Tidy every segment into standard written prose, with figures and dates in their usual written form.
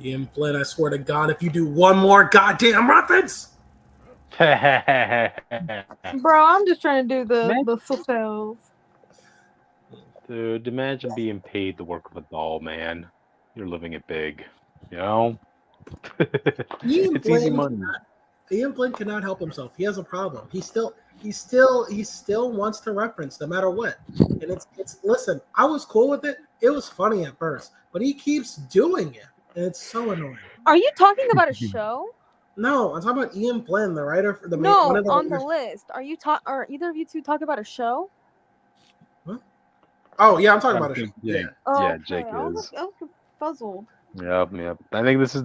Ian Flynn, I swear to God, if you do one more goddamn reference. Bro, I'm just trying to do the fulfills. Dude, imagine being paid to work with a doll, man. You're living it big, you know. It's easy money. Ian Flynn cannot help himself. He has a problem. He still wants to reference no matter what. And it's listen, I was cool with it. It was funny at first, but he keeps doing it. And it's so annoying. Are you talking about a show? No, I'm talking about Ian Flynn, the writer for the No, one of the on the list. Are either of you two talking about a show? What? Oh yeah, I'm talking about a show. Yeah, Oh, yeah, okay. Jake I is. was puzzled. Yep. I think this is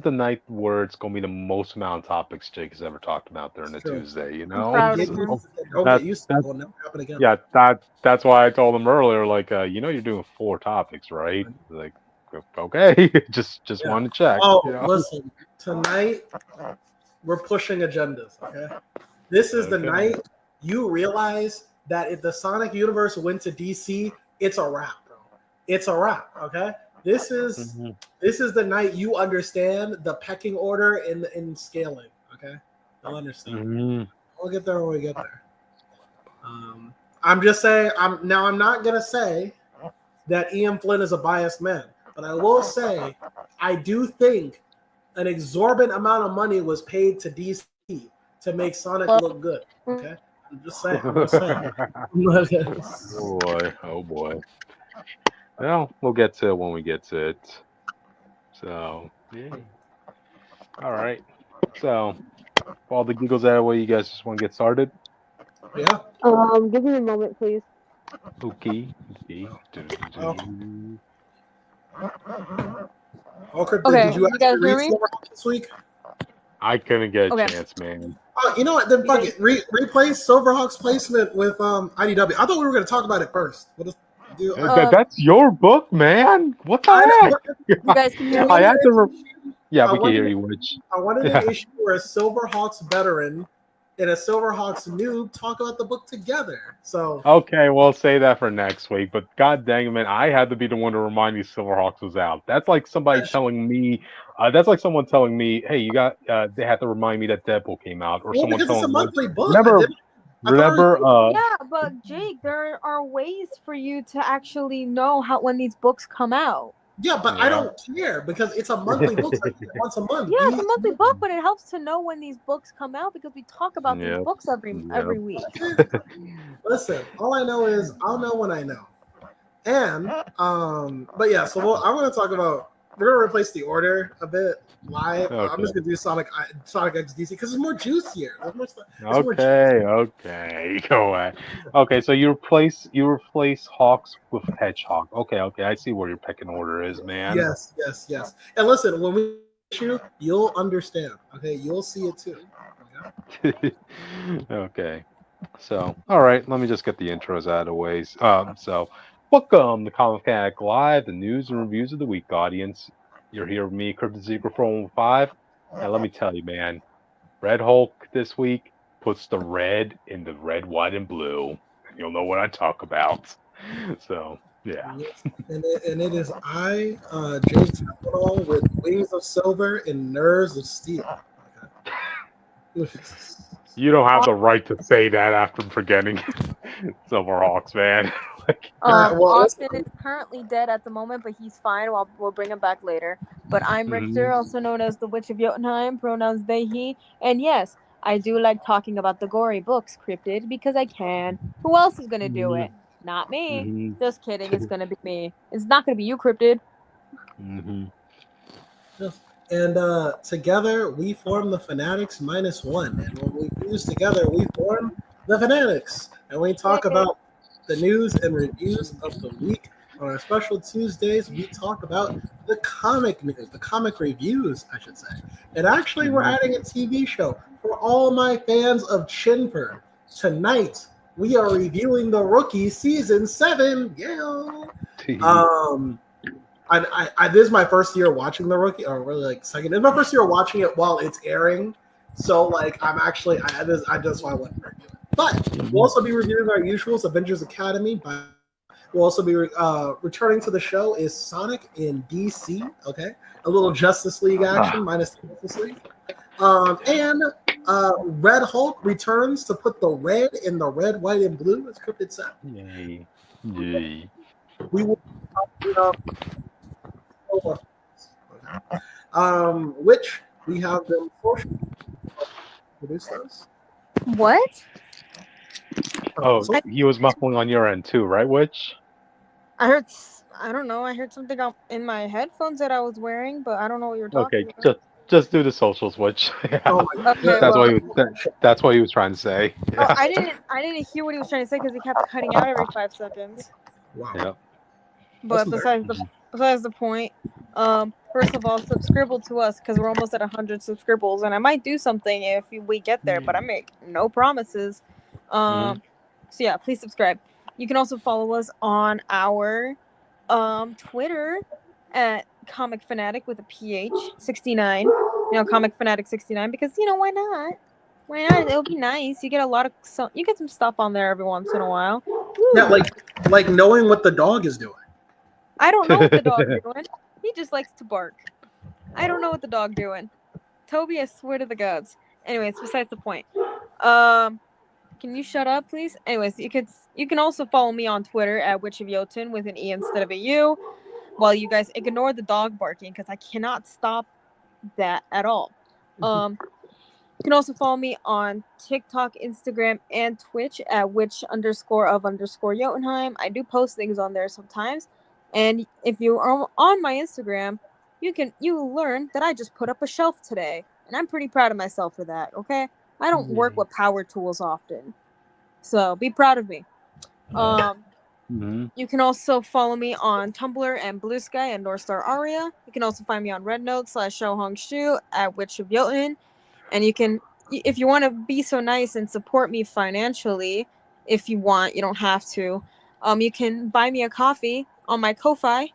the night where it's gonna be the most amount of topics Jake has ever talked about during the Tuesday. You know, proud of him. Will never happen again. Yeah, that's why I told him earlier. Like, you're doing 4 topics, right? Like, okay, just wanted to check. Oh, listen, tonight we're pushing agendas. Okay, this is the night you realize that if the Sonic universe went to DC, it's a wrap, bro. It's a wrap. Okay. This is the night you understand the pecking order in scaling. Okay, you'll understand. We'll get there when we get there. I'm just saying. I'm not gonna say that Ian Flynn is a biased man, but I will say I do think an exorbitant amount of money was paid to DC to make Sonic look good. Okay, I'm just saying. Oh boy. Well, we'll get to it when we get to it. So, yeah. All right. So, all the giggles out of the way, you guys just want to get started? Yeah. Give me a moment, please. Okay. Okay, did you guys read Silverhawks this week? I couldn't get a chance, man. You know what? Then fuck it. Replace Silverhawks placement with IDW. I thought we were going to talk about it first. That's your book, man. What the heck? You guys can hear me? I had to. Yeah, we can hear you. I wanted an issue where a Silverhawks veteran and a Silverhawks noob talk about the book together. So okay, we'll say that for next week. But god dang it, man, I had to be the one to remind you Silverhawks was out. That's like somebody telling me. That's like someone telling me, "Hey, you got." They had to remind me that Deadpool came out, or someone telling it's a monthly book. Remember? Yeah, but Jake, there are ways for you to actually know when these books come out. Yeah, but I don't care because it's a monthly book. Once a month. Yeah, it's a monthly book, but it helps to know when these books come out because we talk about these books every week. Listen, all I know is I'll know when I know. And but yeah, so I'm going to talk about. We're going to replace the order a bit live. Okay. I'm just going to do Sonic X DC because it's more juicier. Okay. Go ahead. Okay, so you replace Hawks with Hedgehog. Okay. I see where your pecking order is, man. Yes. And listen, when we issue, you'll understand. Okay, you'll see it too. Okay. So, all right, let me just get the intros out of the way. So, welcome to Phanatic Live, the news and reviews of the week, audience. You're here with me, Crypto Secret 415. And let me tell you, man, Red Hulk this week puts the red in the red, white, and blue. You'll know what I talk about. So, yeah. And it is I, Jake Capital, with wings of silver and nerves of steel. Okay. You don't have the right to say that after forgetting Silverhawks, man. Austin is currently dead at the moment, but he's fine. We'll bring him back later. But I'm Richter, also known as the Witch of Jotunheim, pronouns they, he. And yes, I do like talking about the gory books, Cryptid, because I can. Who else is going to do it? Not me. Just kidding. It's going to be me. It's not going to be you, Cryptid. And together, we form the Fanatics -1. And when we fuse together, we form the Fanatics. And we talk about the news and reviews of the week. On our special Tuesdays, we talk about the comic news, the comic reviews, I should say. And actually, we're adding a TV show for all my fans of Chinford. Tonight, we are reviewing The Rookie Season 7. Yeah. This is my first year watching The Rookie, or really like second. It's my first year watching it while it's airing. So like, I'm actually, I just why I wouldn't review it. But we'll also be reviewing our usuals, Avengers Academy by will also be returning to the show is Sonic in DC. Okay, a little Justice League action minus the Justice League. And Red Hulk returns to put the red in the red, white, and blue, as Cryptid said. Yay. Yay. We will which we have them fortunate produce those. What? Oh, he was muffling on your end too, right, Witch? I don't know. I heard something in my headphones that I was wearing, but I don't know what you're talking Okay, about. just do the socials, Witch. Oh my God. Okay, That's what he was trying to say. Oh, I didn't hear what he was trying to say because he kept cutting out every 5 seconds. Wow. Yeah. But besides the point, first of all, subscribe to us because we're almost at 100 subscribers, and I might do something if we get there, but I make no promises. So yeah, please subscribe. You can also follow us on our Twitter at Comic Phanatic with a PH 69. You know, Comic Phanatic 69 because why not? Why not? It'll be nice. You get you get some stuff on there every once in a while. Woo. Yeah, like knowing what the dog is doing. I don't know what the dog's doing. He just likes to bark. I don't know what the dog's doing. Toby, I swear to the gods. Anyways, besides the point. Can you shut up, please? Anyways, you can also follow me on Twitter at Witch of Jotun with an E instead of a U. While you guys ignore the dog barking because I cannot stop that at all. You can also follow me on TikTok, Instagram, and Twitch at witch_of_Jotunheim. I do post things on there sometimes. And if you are on my Instagram, you will learn that I just put up a shelf today. And I'm pretty proud of myself for that, okay? I don't work with power tools often. So be proud of me. You can also follow me on Tumblr and Blue Sky and North Star Aria. You can also find me on RedNote/Shohong at Witch of Jotun. And you can, if you want to be so nice and support me financially, if you want, you don't have to. You can buy me a coffee on my Ko-Fi,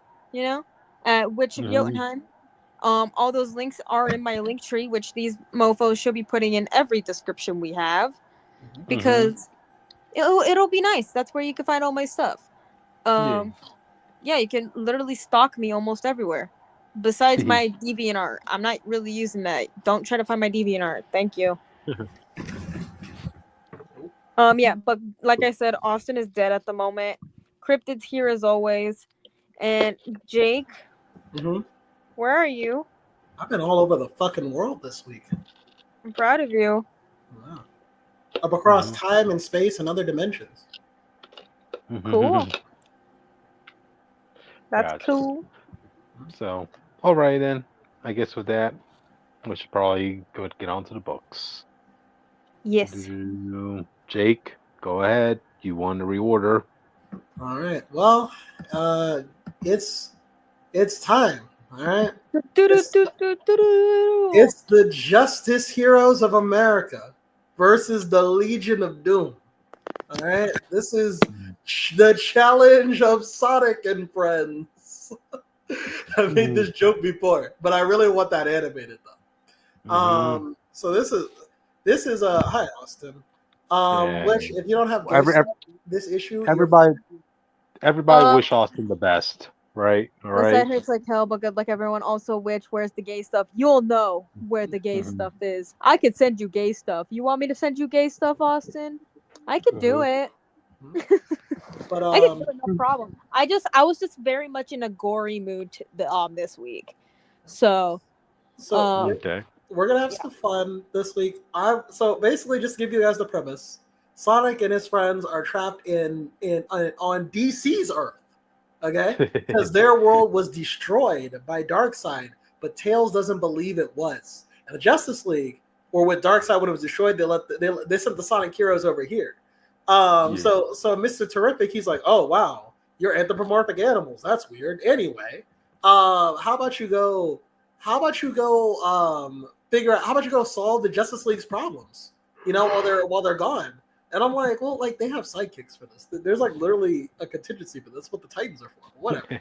at Witch of Jotunheim. All those links are in my link tree, which these mofos should be putting in every description we have, because it'll be nice. That's where you can find all my stuff. Yeah, you can literally stalk me almost everywhere. Besides my DeviantArt, I'm not really using that. Don't try to find my DeviantArt. Thank you. Yeah, but like I said, Austin is dead at the moment. Cryptid's here as always, and Jake. Where are you? I've been all over the fucking world this week. I'm proud of you. Wow. Up across time and space and other dimensions. Cool. That's cool. So, all right then. I guess with that, we should probably go get on to the books. Yes. Jake, go ahead. You won the reorder. All right. Well, it's time. All right. It's the Justice Heroes of America versus the Legion of Doom. All right. This is the challenge of Sonic and Friends. I made this joke before, but I really want that animated though. So this is hi Austin. Which if you don't have this issue, everybody wish Austin the best. Right. All right. That hurts like hell, but good luck, everyone. Also, where's the gay stuff? You'll know where the gay stuff is. I could send you gay stuff. You want me to send you gay stuff, Austin? I could do it. But I could do it, no problem. I was just very much in a gory mood this week. So okay. We're gonna have some fun this week. So basically, just to give you guys the premise: Sonic and his friends are trapped on DC's Earth. Okay, because their world was destroyed by Darkseid, but Tails doesn't believe it was. And the Justice League, or with Darkseid when it was destroyed, they sent the Sonic heroes over here. So Mr. Terrific, he's like, oh wow, you're anthropomorphic animals. That's weird. Anyway, how about you go solve the Justice League's problems? While they're gone. And I'm like, well, like they have sidekicks for this. There's like literally a contingency for this. What the Titans are for, whatever.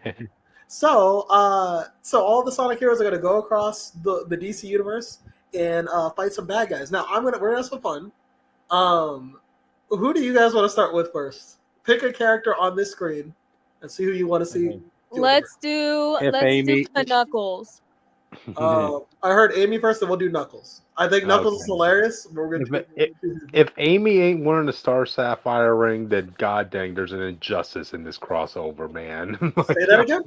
So all the Sonic heroes are gonna go across the DC universe and fight some bad guys. Now we're gonna have some fun. Who do you guys want to start with first? Pick a character on this screen and see who you want to see. Let's do Knuckles. I heard Amy first, and we'll do Knuckles. I think Knuckles is hilarious. If Amy ain't wearing the Star Sapphire ring, then god dang, there's an injustice in this crossover, man. Say that again?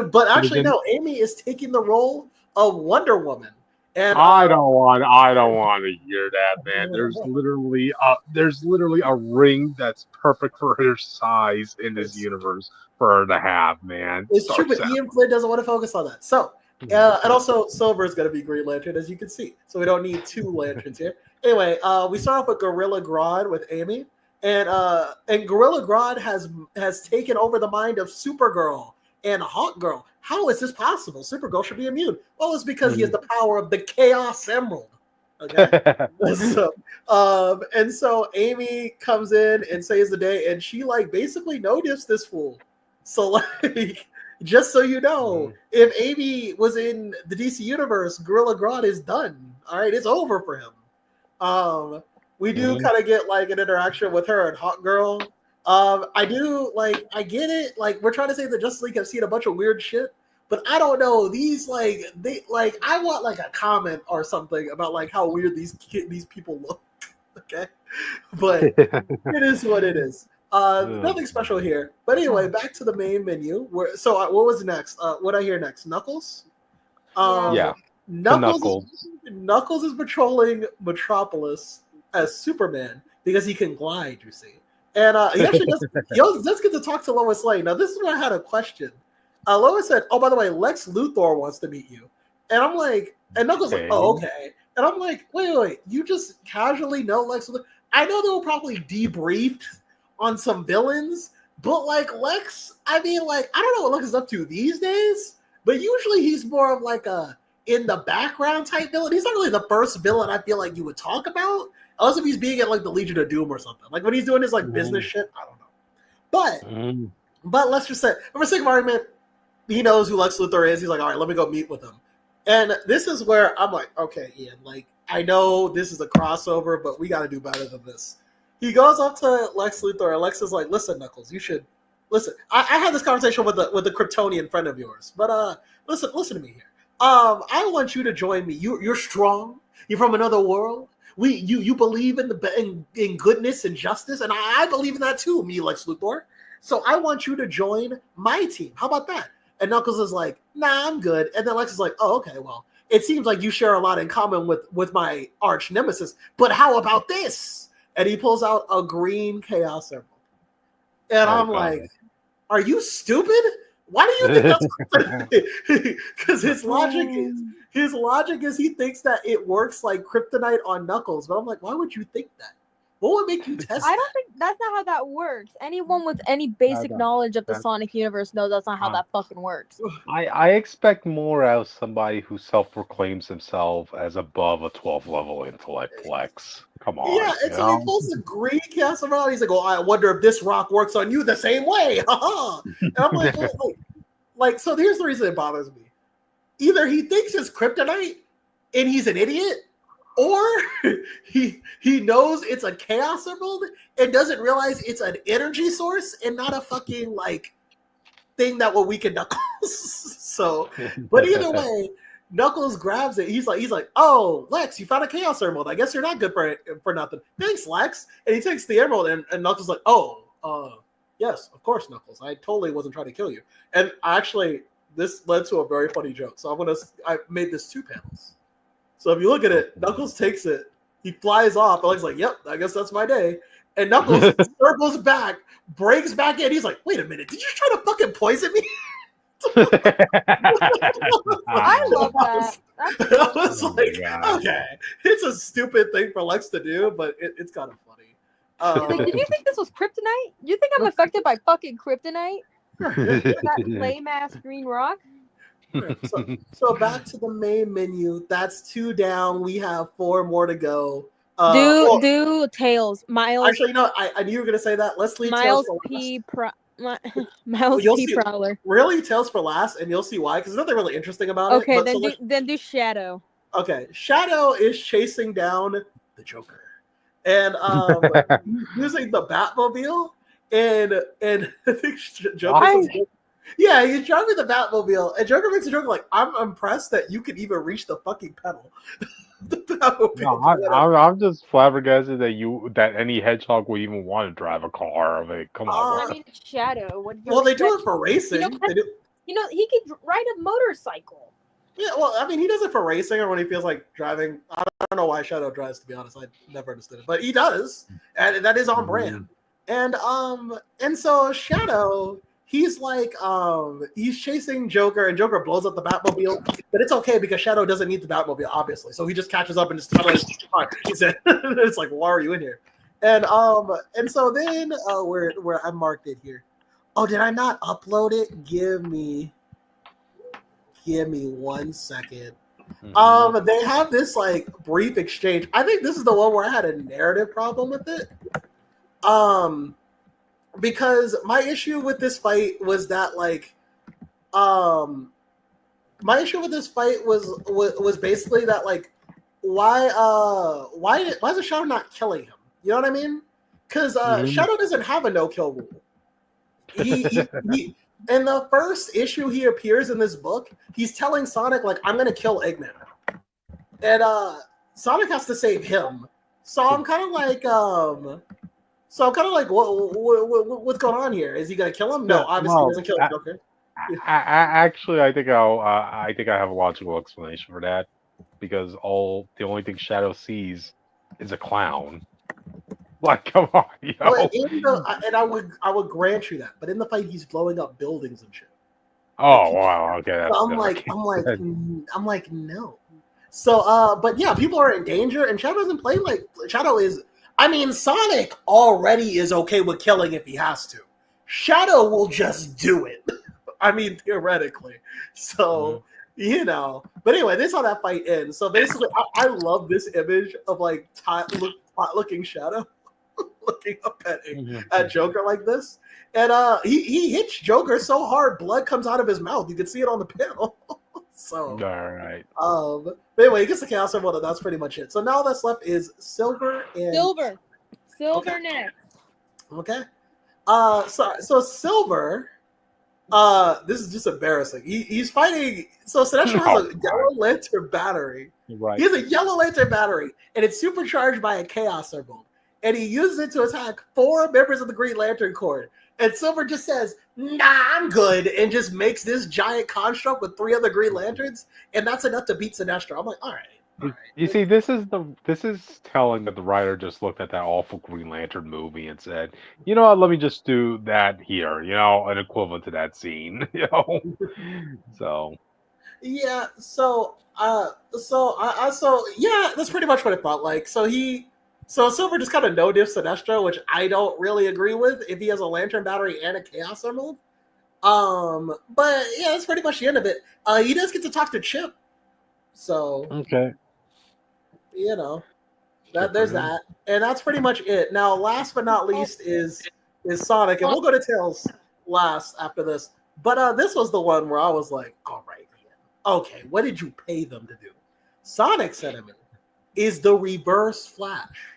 But actually, no. Amy is taking the role of Wonder Woman. And I don't want to hear that, man. There's literally a ring that's perfect for her size in this universe for her to have, man. It's true, but Ian Flynn doesn't want to focus on that. So, and also Silver is going to be Green Lantern, as you can see. So we don't need two lanterns here. Anyway, we start off with Gorilla Grodd with Amy, and Gorilla Grodd has taken over the mind of Supergirl and Hawkgirl. How is this possible? Supergirl should be immune. Well, it's because he has the power of the Chaos Emerald. Okay. And so Amy comes in and saves the day, and she basically noticed this fool. So just so you know, if Amy was in the DC universe, Gorilla Grodd is done. All right, it's over for him. We do kind of get an interaction with her and Hawkgirl. I get it. We're trying to say that Justice League have seen a bunch of weird shit, but I don't know. These I want a comment or something about how weird these people look. Okay, but it is what it is. Nothing special here. But anyway, back to the main menu. What was next? What I hear next? Knuckles. Knuckles is patrolling Metropolis as Superman because he can glide. You see. And he actually does get to talk to Lois Lane. Now, this is where I had a question. Lois said, "Oh, by the way, Lex Luthor wants to meet you." And I'm like, and Knuckles like, "Oh, okay." And I'm like, wait, you just casually know Lex Luthor? I know they were probably debriefed on some villains, but Lex, I don't know what Lex is up to these days, but usually he's more of a in the background type villain. He's not really the first villain I feel like you would talk about. Unless if he's being at the Legion of Doom or something. When he's doing his business shit, I don't know. But let's just say, for sake of argument, he knows who Lex Luthor is. He's like, all right, let me go meet with him. And this is where I'm like, okay, Ian, I know this is a crossover, but we got to do better than this. He goes up to Lex Luthor, and Lex is like, listen, Knuckles, you should listen. I had this conversation with the Kryptonian friend of yours, but listen to me here. I want you to join me. You're strong. You're from another world. You believe in goodness and justice, and I believe in that too, me, Lex Luthor. So I want you to join my team. How about that? And Knuckles is like, nah, I'm good. And then Lex is like, oh, okay, well, it seems like you share a lot in common with my arch nemesis, but how about this? And he pulls out a green Chaos Emerald. And I'm like, are you stupid? Why do you think that's because his logic is he thinks that it works like kryptonite on Knuckles. But I'm like, why would you think that? What would make you test I don't think that's not how that works. Anyone with any basic knowledge of the Sonic universe knows that's not how that fucking works. I expect more out of somebody who self-proclaims himself as above a 12th level intellect flex. Come on. Yeah, and so he pulls the green Chaos Emerald. He's like, oh, I wonder if this rock works on you the same way. And I'm like, so here's the reason it bothers me. Either he thinks it's kryptonite and he's an idiot, or he knows it's a Chaos Emerald and doesn't realize it's an energy source and not a fucking thing that will weaken Knuckles. So, but either way, Knuckles grabs it. He's like, oh, Lex, you found a Chaos Emerald. I guess you're not good for nothing. Thanks, Lex. And he takes the emerald, and Knuckles is like, oh, yes, of course, Knuckles. I totally wasn't trying to kill you. And actually, this led to a very funny joke. So I made this 2 panels. So if you look at it, Knuckles takes it. He flies off. Alex like, yep, I guess that's my day. And Knuckles circles back, breaks back in. He's like, wait a minute, did you try to fucking poison me? I love that. I was like, okay, it's a stupid thing for Lex to do, but it's kind of funny. Did you think this was kryptonite? You think I'm affected by fucking kryptonite? That lame ass green rock? So back to the main menu. That's 2 down. We have 4 more to go. Do Tails. Miles. Actually, no, I knew you were going to say that. Let's leave Miles Tails for last. Miles P. Prowler. Really, Tails for last, and you'll see why, because there's nothing really interesting about it. Okay, then do Shadow. Okay, Shadow is chasing down the Joker. And using the Batmobile. and I think Joker says, yeah, he's driving the Batmobile, and Joker makes a joke like, "I'm impressed that you can even reach the fucking pedal." The Batmobile. No, I'm just flabbergasted that any hedgehog would even want to drive a car. I mean, come on. I mean, it's Shadow. What do you Well, they do expect? it for racing. They do. He could ride a motorcycle. Yeah, well, I mean, he does it for racing or when he feels like driving. I don't know why Shadow drives, to be honest. I never understood it, but he does, and that is on brand. And so Shadow, he's like, he's chasing Joker, and Joker blows up the Batmobile, but it's okay because Shadow doesn't need the Batmobile, obviously. So he just catches up and just destroys the car. He said, "It's like, why are you in here?" And so then where I marked it here. Oh, did I not upload it? Give me 1 second. They have this like brief exchange. I think this is the one where I had a narrative problem with it. Because my issue with this fight was that like, my issue with this fight was basically that like, why is the Shadow not killing him? You know what I mean? Because Shadow doesn't have a no kill rule. He in the first issue he appears in this book, he's telling Sonic like, "I'm gonna kill Eggman," and Sonic has to save him. So I'm kind of like, what's going on here? Is he gonna kill him? No, obviously he doesn't kill Joker. Actually, I think I have a logical explanation for that, because the only thing Shadow sees is a clown. Like, come on, yo. And I would grant you that, but in the fight, he's blowing up buildings and shit. Oh wow, okay. So I'm like, no. So, but yeah, people are in danger, and Shadow doesn't play like Shadow is. I mean, Sonic already is okay with killing if he has to. Shadow will just do it. I mean, theoretically. So, you know. But anyway, this is how that fight ends. So basically, I love this image of like looking Shadow looking up at Joker like this. And he hits Joker so hard, blood comes out of his mouth. You can see it on the panel. So, all right. But anyway, he gets the Chaos Emerald, and that's pretty much it. So now that's left is Silver and Silver next. Okay. So Silver. This is just embarrassing. He's fighting. So Sinestro has a yellow lantern battery. Right. He has a yellow lantern battery, and it's supercharged by a Chaos Emerald. And he uses it to attack 4 members of the Green Lantern Corps. And Silver just says, "Nah, I'm good," and just makes this giant construct with 3 other Green Lanterns, and that's enough to beat Sinestro. I'm like, all right. You see, this is telling that the writer just looked at that awful Green Lantern movie and said, "You know what? Let me just do that here. You know, an equivalent to that scene." You know, so yeah. So yeah, that's pretty much what it felt like. So Silver just kind of no-diff Sinestro, which I don't really agree with if he has a Lantern Battery and a Chaos Emerald. But yeah, that's pretty much the end of it. He does get to talk to Chip. So okay. You know, there's that. And that's pretty much it. Now, last but not least is Sonic, and we'll go to Tails last after this. But this was the one where I was like, all right, okay, what did you pay them to do? Sonic's sentiment is the Reverse Flash.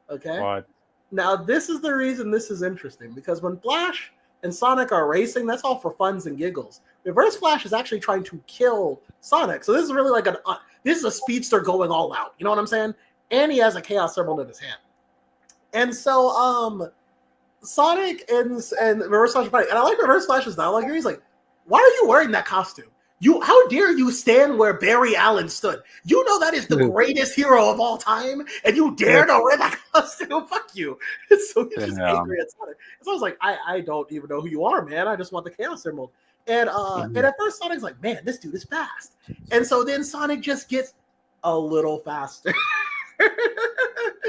Okay. What? Now, this is the reason this is interesting, because when Flash and Sonic are racing, that's all for funs and giggles. Reverse Flash is actually trying to kill Sonic. So this is really like this is a speedster going all out. You know what I'm saying? And he has a Chaos Emerald in his hand. And so Sonic and Reverse Flash are fighting. And I like Reverse Flash's dialogue here. He's like, "Why are you wearing that costume? How dare you stand where Barry Allen stood? You know that is the greatest hero of all time, and you dare to wear that costume? Fuck you!" So he's just angry at Sonic. So I was like, I don't even know who you are, man. I just want the Chaos Emerald. And at first Sonic's like, "Man, this dude is fast." And so then Sonic just gets a little faster.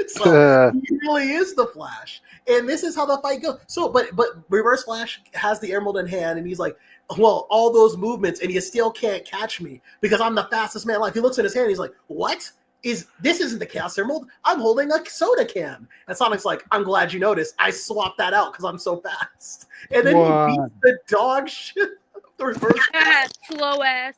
So he really is the Flash. And this is how the fight goes. So, but Reverse Flash has the emerald in hand, and he's like, "Well, all those movements, and you still can't catch me because I'm the fastest man alive." He looks at his hand, and he's like, "What? This isn't the Chaos Emerald. I'm holding a soda can." And Sonic's like, "I'm glad you noticed. I swapped that out because I'm so fast." And then he beats the dog shit of the Reverse Flash. Slow ass.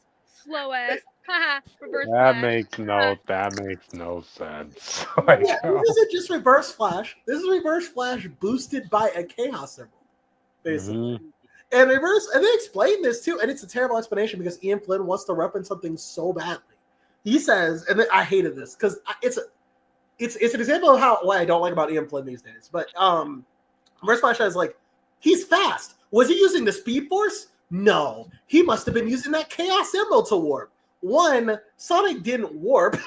Reverse That Flash. makes no sense. Like, Yeah, this isn't just Reverse Flash. This is Reverse Flash boosted by a Chaos symbol, basically. And they explain this too, and it's a terrible explanation because Ian Flynn wants to reference something so badly. He says, and I hated this because it's an example of what I don't like about Ian Flynn these days. But Reverse Flash says, like, he's fast. Was he using the Speed Force? No, he must have been using that Chaos symbol to warp. One, Sonic didn't warp,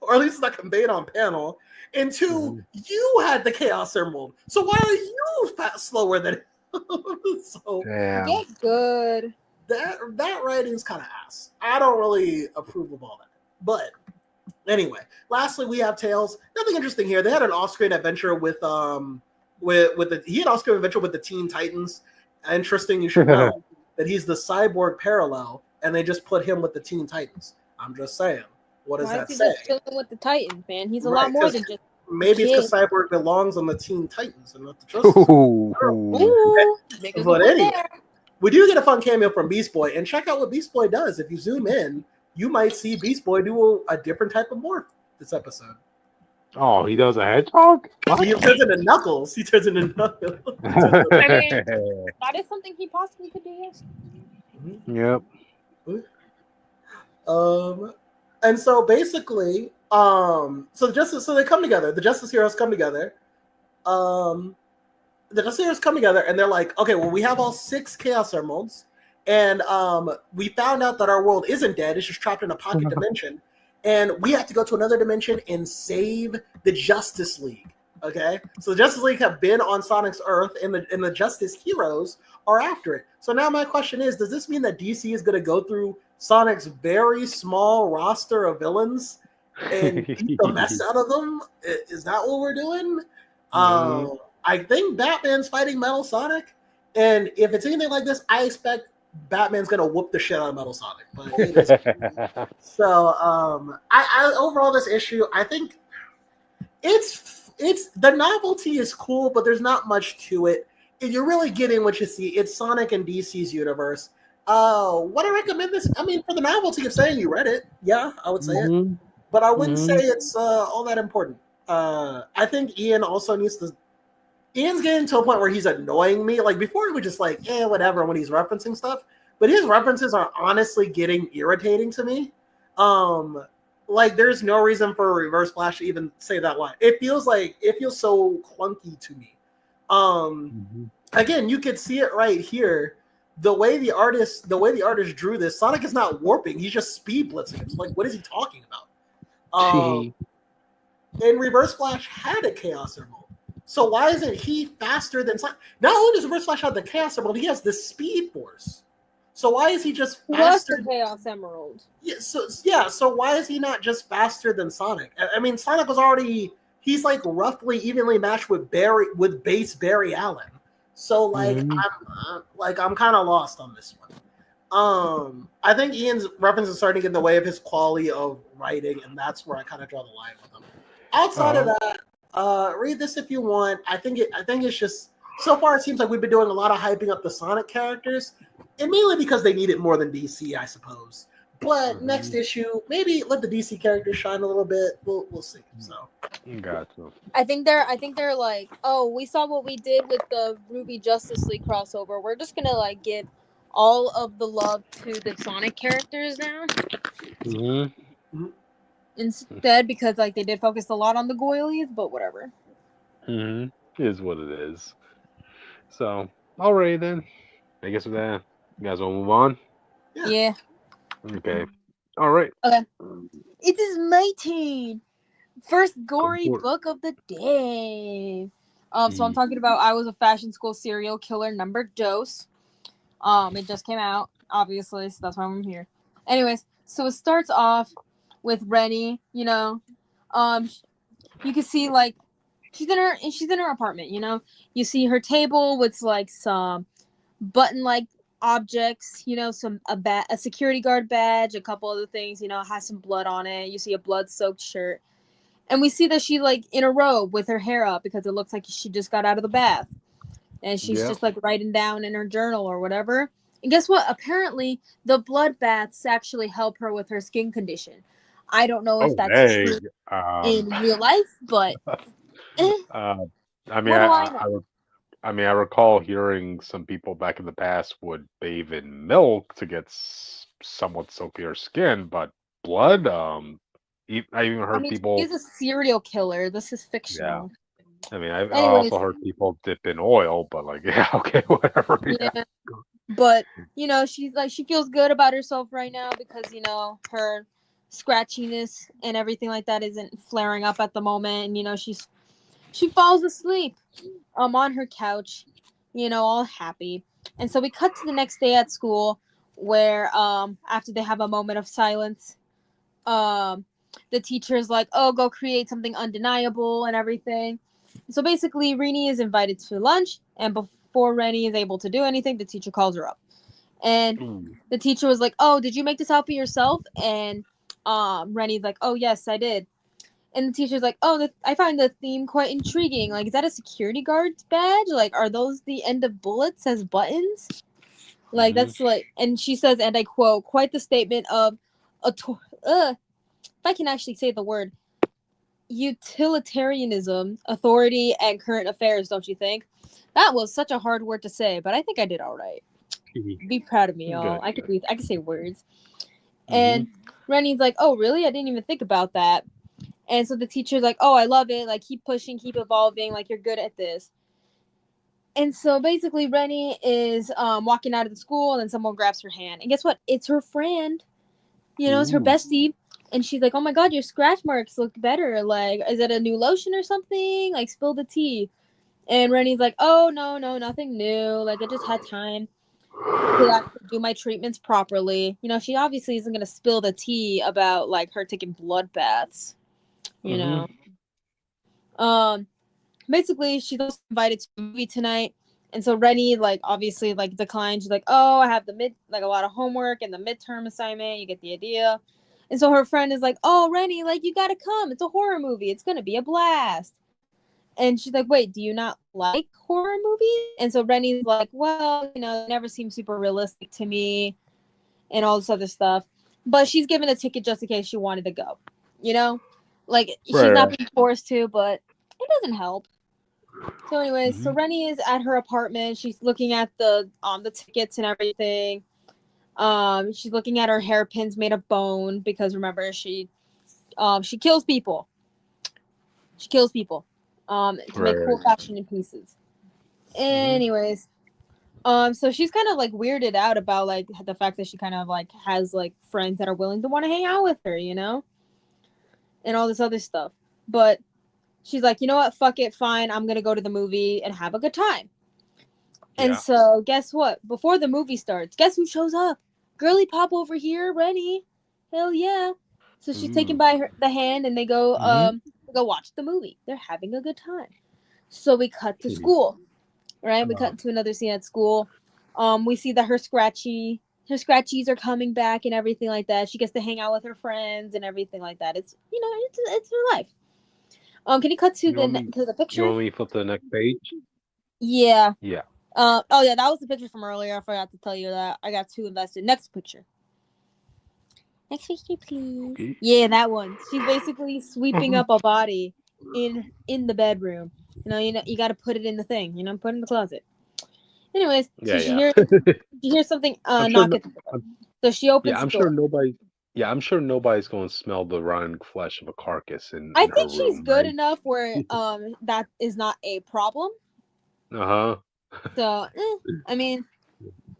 or at least it's not conveyed on panel. And two, you had the Chaos symbol. So why are you slower than him? So damn. Get good. that writing's kind of ass. I don't really approve of all that. But anyway, lastly, we have Tails. Nothing interesting here. They had an off-screen adventure with the Teen Titans. Interesting, you should know that he's the Cyborg parallel, and they just put him with the Teen Titans. I'm just saying. What does that say? Just chilling with the Titans, man. He's a lot more than just. Maybe it's because Cyborg belongs on the Teen Titans and not the Justice League. Ooh, but anyway, we do get a fun cameo from Beast Boy, and check out what Beast Boy does. If you zoom in, you might see Beast Boy do a different type of morph this episode. Oh, he does a hedgehog? What? He turns into Knuckles. He turns into Knuckles. I mean, that is something he possibly could do, yes. Yep. And so basically, so they come together. The Justice Heroes come together. The Justice Heroes come together, and they're like, okay, well, we have all 6 Chaos Emeralds, and we found out that our world isn't dead; it's just trapped in a pocket dimension, and we have to go to another dimension and save the Justice League. Okay, so the Justice League have been on Sonic's Earth, and the Justice Heroes are after it. So now my question is, does this mean that DC is going to go through Sonic's very small roster of villains and beat the mess out of them? Is that what we're doing? I think Batman's fighting Metal Sonic, and if it's anything like this, I expect Batman's going to whoop the shit out of Metal Sonic. But I overall this issue, I think it's the novelty is cool, but there's not much to it. If you're really getting what you see, it's Sonic and DC's universe. Would I recommend this? I mean, for the novelty of saying you read it, yeah, I would say it. But I wouldn't say it's all that important. I think Ian also needs to. Ian's getting to a point where he's annoying me. Like before, he was just like, whatever when he's referencing stuff. But his references are honestly getting irritating to me. Like there's no reason for a Reverse Flash to even say that line. It feels so clunky to me. Again, you could see it right here. The way the artist drew this, Sonic is not warping. He's just speed blitzing. It's like, what is he talking about? And Reverse Flash had a Chaos Emerald. So why isn't he faster than Sonic? Not only does Reverse Flash have the Chaos Emerald, he has the Speed Force. So why is he just faster? What's the Chaos Emerald? So why is he not just faster than Sonic? I mean, Sonic was already, he's like roughly evenly matched with base Barry Allen. So like I'm kind of lost on this one. I think Ian's reference is starting to get in the way of his quality of writing, and that's where I kind of draw the line with him. Outside of that, read this if you want. I think it's just so far it seems like we've been doing a lot of hyping up the Sonic characters, and mainly because they need it more than DC, I suppose. But next issue, maybe let the DC characters shine a little bit. We'll see. So, gotcha. I think they're like, oh, we saw what we did with the Ruby Justice League crossover. We're just gonna like give all of the love to the Sonic characters now. Instead, because like they did focus a lot on the Goilies, but whatever. It is what it is. So, alright then. I guess with that, you guys want to move on? Yeah. Okay. All right. Okay. It is my turn. First gory book of the day. So I'm talking about I Was a Fashion School Serial Killer number Dose. It just came out, obviously, so that's why I'm here. Anyways, so it starts off with Rennie, you know. You can see like she's in her apartment, you know. You see her table with like some button-like objects, you know, a security guard badge, a couple other things, you know, has some blood on it. You see a blood-soaked shirt. And we see that she's like in a robe with her hair up because it looks like she just got out of the bath. And she's just like writing down in her journal or whatever. And guess what? Apparently, the blood baths actually help her with her skin condition. I don't know if Oh, that's hey. true in real life, but Uh, I mean, what do I know? I recall hearing some people back in the past would bathe in milk to get somewhat silkier skin, but blood. I even I heard mean, people. she's a serial killer. This is Yeah, fictional. I mean, I Anyways, also heard people dip in oil, but like, yeah, okay, whatever. Yeah. yeah. But she's like she feels good about herself right now because her scratchiness and everything like that isn't flaring up at the moment, and she falls asleep on her couch, all happy. And so we cut to the next day at school where after they have a moment of silence, um the teacher's like, "Oh, go create something undeniable and everything." So basically, Rennie is invited to lunch, and before Rennie is able to do anything, the teacher calls her up. And Ooh. the teacher was like, "Oh, did you make this outfit yourself?" And Rennie's like, "Oh, yes, I did." And the teacher's like, "Oh, I find the theme quite intriguing. Like, is that a security guard's badge? Like, are those the end of bullets as buttons? Like, Mhm. that's like." And she says, and I quote, "Quite the statement of a if I can actually say the word, utilitarianism, authority, and current affairs, don't you think?" That was such a hard word to say, but I think I did all right. Be proud of me, y'all. Good. I could say words. Mhm. And Rennie's like, "Oh, really? I didn't even think about that." And so the teacher's like, "Oh, I love it. Like, keep pushing, keep evolving. Like, you're good at this." And so basically, Rennie is walking out of the school, and then someone grabs her hand. And guess what? It's her friend. It's her Ooh. bestie. And she's like, "Oh my God, your scratch marks look better. Like, is it a new lotion or something? Like, spill the tea." And Rennie's like, "Oh, no, no, nothing new. Like, I just had time to actually do my treatments properly." She obviously isn't going to spill the tea about, like, her taking blood baths, you Mhm. know. Um, Basically, she's also invited to a movie tonight. And so Rennie, like, obviously, like, declined. She's like, "Oh, I have a lot of homework and the midterm assignment. You get the idea." And so her friend is like, "Oh, Rennie, like, you gotta come. It's a horror movie. It's gonna be a blast." And she's like, "Wait, do you not like horror movies?" And so Rennie's like, "Well, it never seems super realistic to me and all this other stuff." But she's given a ticket just in case she wanted to go. You know? Like, she's not Right. being forced to, but it doesn't help. So anyways, so Mhm. Rennie is at her apartment. She's looking at the tickets and everything. She's looking at her hairpins made of bone because remember she kills people. She kills people to make Right. cool fashion in pieces. Mhm. Anyways, so she's kind of like weirded out about like the fact that she kind of like has like friends that are willing to want to hang out with her, and all this other stuff. But she's like, "You know what? Fuck it, fine. I'm gonna go to the movie and have a good time." And Yeah. so, guess what? Before the movie starts, guess who shows up? Girly Pop over here, Rennie. Hell yeah! So she's taken Ooh. by the hand, and Mhm. they go watch the movie. They're having a good time. So we cut to school, right? We cut to another scene at school. We see that her scratchies are coming back and everything like that. She gets to hang out with her friends and everything like that. It's her life. Can you cut to You want me? the You picture? want me to flip to the next page? Yeah. Yeah. Oh yeah, that was the picture from earlier. I forgot to tell you that. I got too invested. Next picture. Next picture, please. Okay. Yeah, that one. She's basically sweeping up a body in the bedroom. You got to put it in the thing. Put it in the closet. Anyways, so Yeah. Yeah. she hears something I'm sure. knock at the door. So she Yeah, opens the I'm sure door. nobody. Yeah, I'm sure nobody's going to smell the rotten flesh of a carcass I in her think she's room, good right? enough where that is not a problem. Uh So I mean,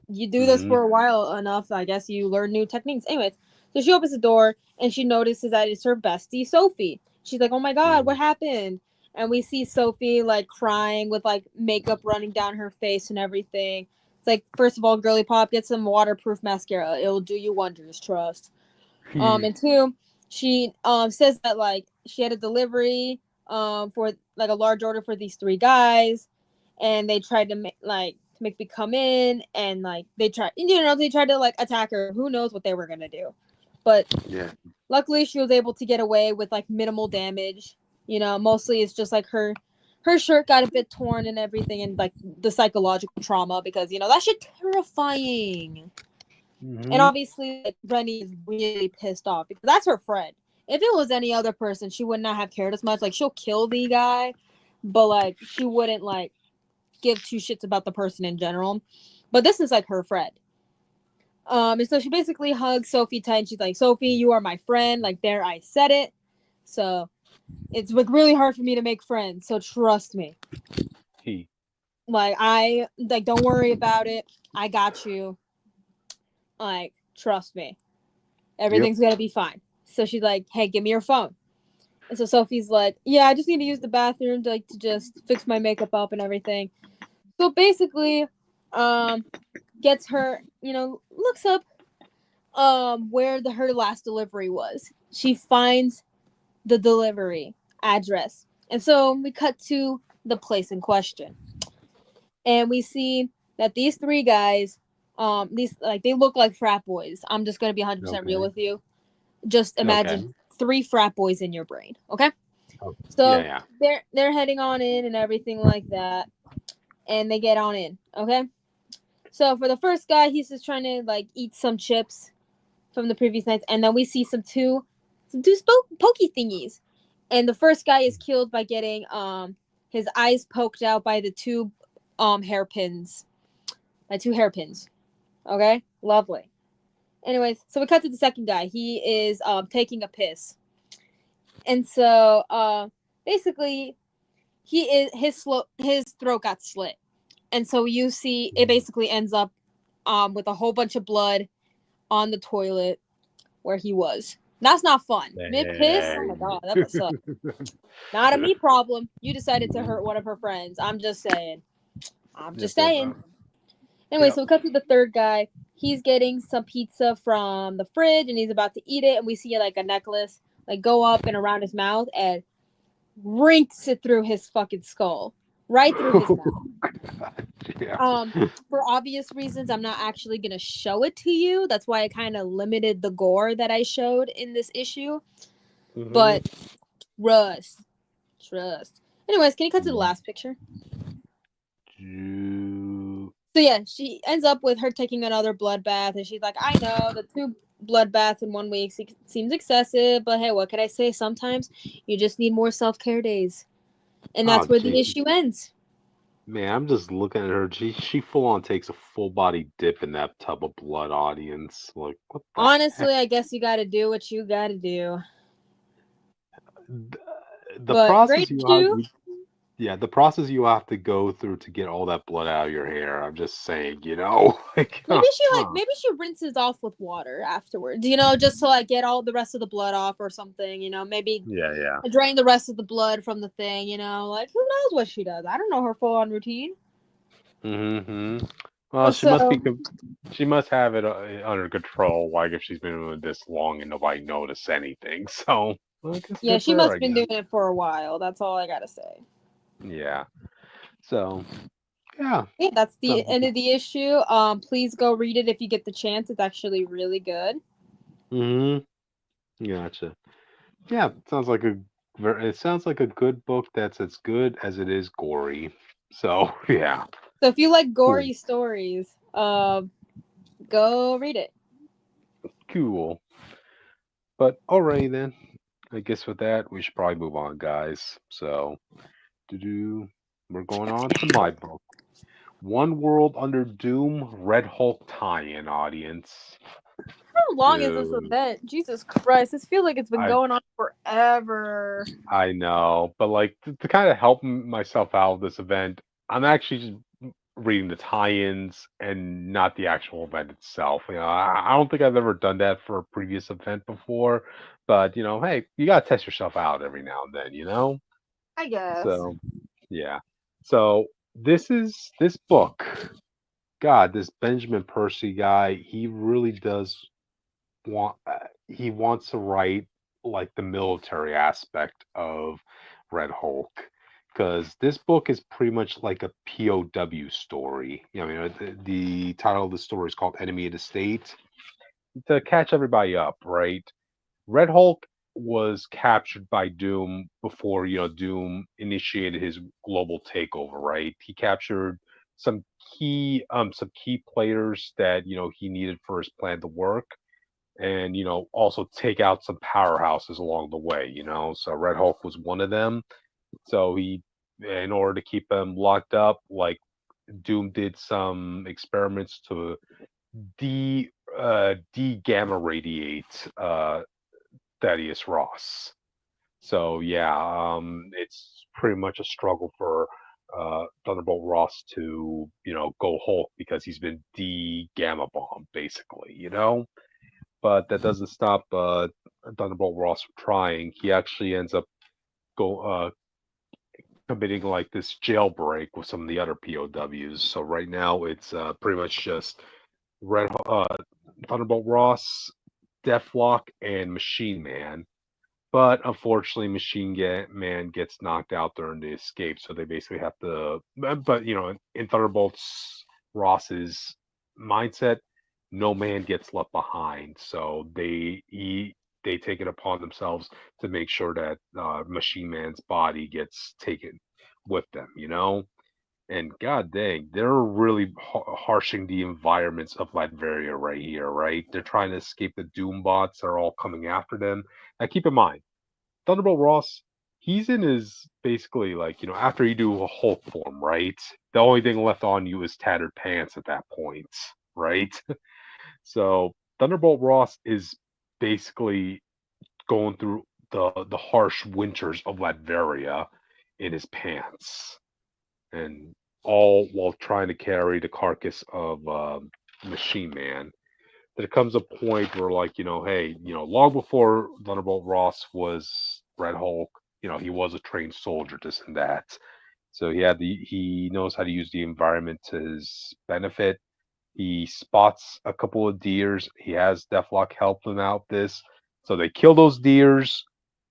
you do this huh. for a while enough, I guess you learn new techniques. Anyways, so she opens the door and she notices that it's her bestie, Sophie. She's like, "Oh my God, what happened?" And we see Sophie like crying with like makeup running down her face and everything. It's like, first of all, girly pop, get some waterproof mascara. It'll do you wonders, trust. And two, she says that like she had a delivery for like a large order for these three guys, and they tried to make me come in, and like they tried to like attack her. Who knows what they were gonna do, but Yeah. luckily she was able to get away with like minimal damage. Mostly it's just like her her shirt got a bit torn and everything, and like the psychological trauma because that shit terrifying. And obviously, like, Rennie is really pissed off because that's her friend. If it was any other person, she would not have cared as much. Like, she'll kill the guy, but like she wouldn't like give two shits about the person in general. But this is like her friend. And so she basically hugs Sophie tight and she's like, Sophie, you are my friend. Like, there, I said it. So it's like really hard for me to make friends. So trust me. Like, don't worry about it. I got you. Like, trust me. Everything's gonna be fine. So she's like, hey, give me your phone. And so Sophie's like, yeah, I just need to use the bathroom to just fix my makeup up and everything. So basically, gets her, looks up where her last delivery was. She finds the delivery address. And so we cut to the place in question. And we see that these three guys, they look like frat boys. I'm just gonna be 100% real with you. Just imagine 3 frat boys in your brain, okay? So they're heading on in and everything like that, and they get on in, okay? So for the first guy, he's just trying to like eat some chips from the previous nights, and then we see some two pokey thingies, and the first guy is killed by getting his eyes poked out by the two hairpins, Okay, lovely. Anyways, so we cut to the second guy. He is taking a piss, and so basically his throat got slit, and so you see it basically ends up with a whole bunch of blood on the toilet where he was. That's not fun. Mid piss? Oh my god, that would suck. Not a me problem. You decided to hurt one of her friends. I'm just saying. Anyway, so we cut to the third guy. He's getting some pizza from the fridge and he's about to eat it, and we see like a necklace like go up and around his mouth and rinks it through his fucking skull. Right through his mouth. For obvious reasons, I'm not actually gonna show it to you. That's why I kind of limited the gore that I showed in this issue. But trust. Anyways, can you cut to the last picture? So yeah, she ends up with her taking another bloodbath, and she's like, I know the 2 bloodbaths in 1 week seems excessive, but hey, what can I say? Sometimes you just need more self-care days. And that's where the issue ends. Man, I'm just looking at her. She full on takes a full body dip in that tub of blood, audience. Like, what the Honestly, heck? I guess you gotta do what you gotta do. The process the process you have to go through to get all that blood out of your hair. I'm just saying, like, maybe she rinses off with water afterwards, just to like get all the rest of the blood off or something, maybe drain the rest of the blood from the thing, like, who knows what she does. I don't know her full on routine. Well, she must have it under control, like if she's been doing this long and nobody noticed anything. So yeah, she must have been doing it for a while. That's all I gotta say. Yeah. So yeah, that's the end of the issue. Please go read it if you get the chance. It's actually really good. Gotcha. Yeah, it sounds like a good book that's as good as it is gory. So yeah. So if you like gory stories, go read it. Cool. But alrighty then. I guess with that we should probably move on, guys. So we're going on to my book. One World Under Doom, Red Hulk tie-in, audience. How long is this event? Jesus Christ, this feels like it's been going on forever. I know, but like to kind of help myself out with this event, I'm actually just reading the tie-ins and not the actual event itself. I don't think I've ever done that for a previous event before, but hey, you gotta test yourself out every now and then, I guess. So yeah. So this book, God, this Benjamin Percy guy, he really does he wants to write like the military aspect of Red Hulk, because this book is pretty much like a POW story. The title of the story is called Enemy of the State. To catch everybody up, right? Red Hulk was captured by Doom before Doom initiated his global takeover. Right, he captured some key players that he needed for his plan to work, and also take out some powerhouses along the way. So Red Hulk was one of them. So he, in order to keep them locked up, like Doom did some experiments to de gamma radiate Thaddeus Ross. So yeah, it's pretty much a struggle for Thunderbolt Ross to go Hulk because he's been de gamma bombed basically, But that doesn't stop Thunderbolt Ross from trying. He actually ends up go committing like this jailbreak with some of the other POWs. So right now it's pretty much just Thunderbolt Ross, Deathlock, and Machine Man. But unfortunately, Man gets knocked out during the escape, so they basically have to. But in Thunderbolt's Ross's mindset, no man gets left behind. So they take it upon themselves to make sure that Machine Man's body gets taken with them. And god dang, they're really harshing the environments of Latveria right here, right? They're trying to escape the Doom bots that are all coming after them. Now, keep in mind, Thunderbolt Ross, he's in his basically like, after you do a Hulk form, right? The only thing left on you is tattered pants at that point, right? So Thunderbolt Ross is basically going through the harsh winters of Latveria in his pants, and all while trying to carry the carcass of Machine Man. There comes a point where, like, hey, long before Thunderbolt Ross was Red Hulk, he was a trained soldier, this and that. So he knows how to use the environment to his benefit. He spots a couple of deers. He has Deathlock help them out this. So they kill those deers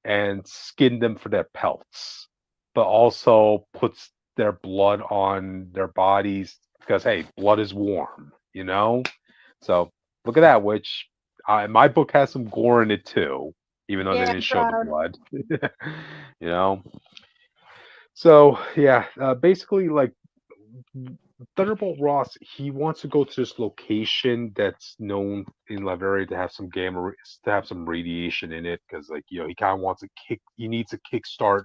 and skin them for their pelts, but also puts their blood on their bodies because hey, blood is warm. So look at that, which my book has some gore in it too, even though they Yeah, didn't I'm show the proud. blood. you know. So yeah, basically like Thunderbolt Ross, he wants to go to this location that's known in Latveria to have some to have some radiation in it, because like he kind of wants to he needs to kickstart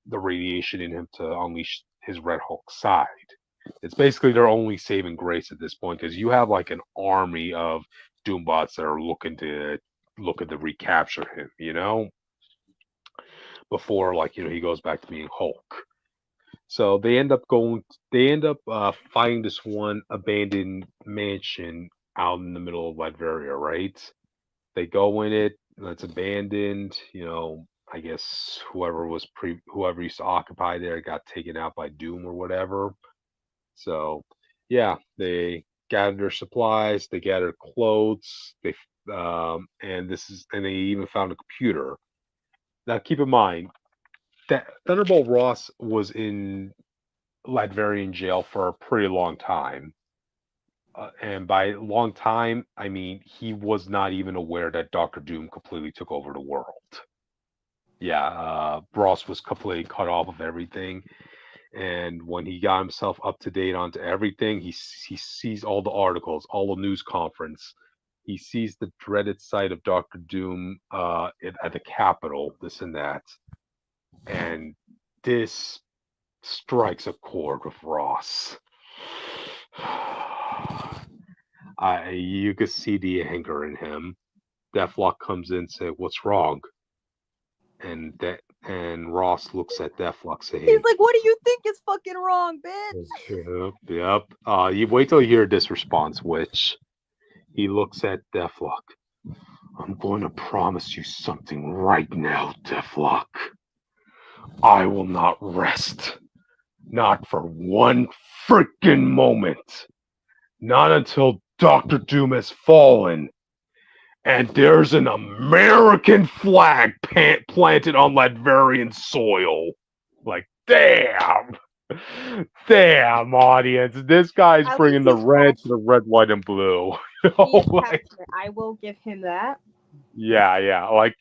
the radiation in him to unleash his Red Hulk side. It's basically their only saving grace at this point, because you have like an army of Doombots that are looking to recapture him, before like he goes back to being Hulk. So they end up finding this one abandoned mansion out in the middle of Latveria, right? They go in it, and it's abandoned. I guess whoever used to occupy there got taken out by Doom or whatever. So yeah, they gather their supplies, they gather clothes, and they even found a computer. Now keep in mind that Thunderbolt Ross was in Latvian jail for a pretty long time. And by long time, I mean he was not even aware that Doctor Doom completely took over the world. Yeah, Ross was completely cut off of everything. And when he got himself up to date onto everything, he sees all the articles, all the news conference. He sees the dreaded sight of Doctor Doom at the Capitol, this and that. And this strikes a chord with Ross. You could see the anger in him. Deathlock comes in and says, "What's wrong?" And Ross looks at Deathlock saying, He's like, "What do you think is fucking wrong, bitch?" Yep. You wait till you hear this response, which he looks at Deathlock. "I'm going to promise you something right now, Deathlock. I will not rest. Not for one freaking moment. Not until Doctor Doom has fallen. And there's an American flag planted on Latverian soil." Like, damn. Damn, audience. This guy's At bringing least the he's red to passionate. the red, white, and blue. He is Like, passionate. I will give him that. Yeah. Like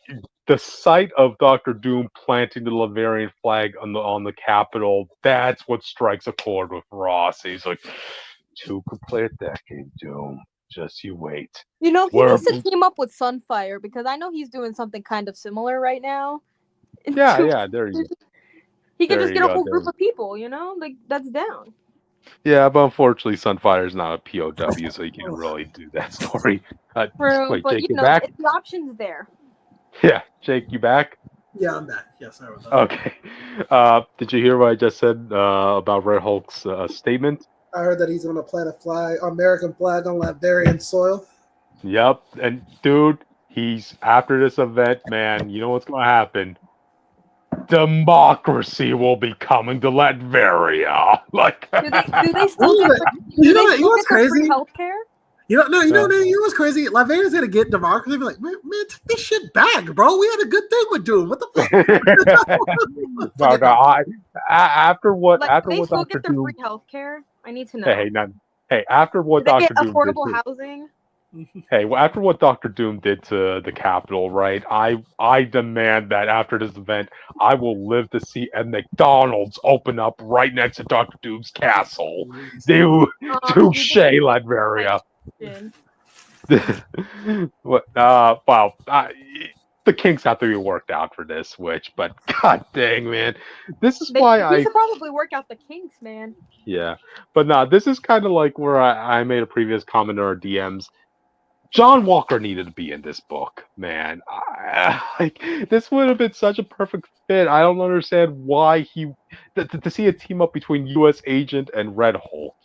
the sight of Doctor Doom planting the Laverian flag on the Capitol, that's what strikes a chord with Ross. He's like, "Two could play at that game, Doom. Just you wait." He We're needs to team up with Sunfire because I know he's doing something kind of similar right now. yeah. There you go. He could There just you get a go. whole There group you of people, like that's down. Yeah, but unfortunately, Sunfire's not a POW, so you can't really do that story. True, Wait, but Jake, you back? the option's there. Yeah, Jake, you back? Yeah, I'm back. Yes, I was. Okay. Did you hear what I just said about Red Hulk's statement? I heard that he's going to plant a flag, American flag on Latvian soil. Yep. And dude, he's after this event, man. You know what's going to happen? Democracy will be coming to Latveria. Like, Do they still get you know what's crazy? free healthcare? You know what's crazy? Latvia's gonna get democracy. Be like, man, take this shit back, bro. We had a good thing with Doom. What the fuck? after what They still Doctor get their Doom. free healthcare. I need to know. Hey, after what Do they Doctor get Doom affordable did. housing? Hey, well, after what Doctor Doom did to the Capitol, right? I demand that after this event, I will live to see a McDonald's open up right next to Doctor Doom's castle. Touche, Latveria. What? Wow. The kinks have to be worked out for this switch, but god dang, man, this is why we should probably work out the kinks, man. Yeah, but nah, this is kind of like where I made a previous comment in our DMs. John Walker needed to be in this book, man. Like this would have been such a perfect fit. I don't understand why to see a team up between U.S. Agent and Red Hulk.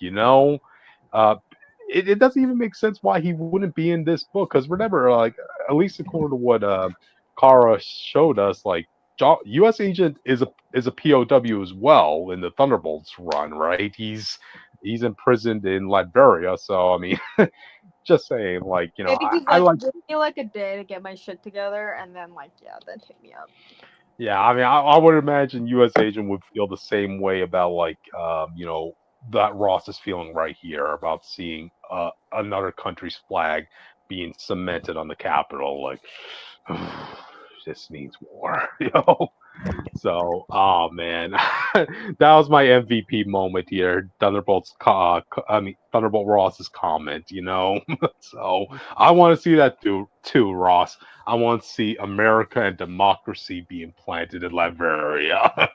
It doesn't even make sense why he wouldn't be in this book. Because remember, like at least according to what Kara showed us, like U.S. Agent is a POW as well in the Thunderbolts run, right? He's imprisoned in Latveria, so I mean. Just saying, like, Maybe he's I like. Give me like a day to get my shit together, and then then hit me up. Yeah, I mean, I would imagine U.S. Agent would feel the same way about that Ross is feeling right here about seeing another country's flag being cemented on the Capitol. Like, this means war, So, oh man, that was my MVP moment here. Thunderbolt Ross's comment. So I want to see that too, Ross. I want to see America and democracy being planted in Latveria.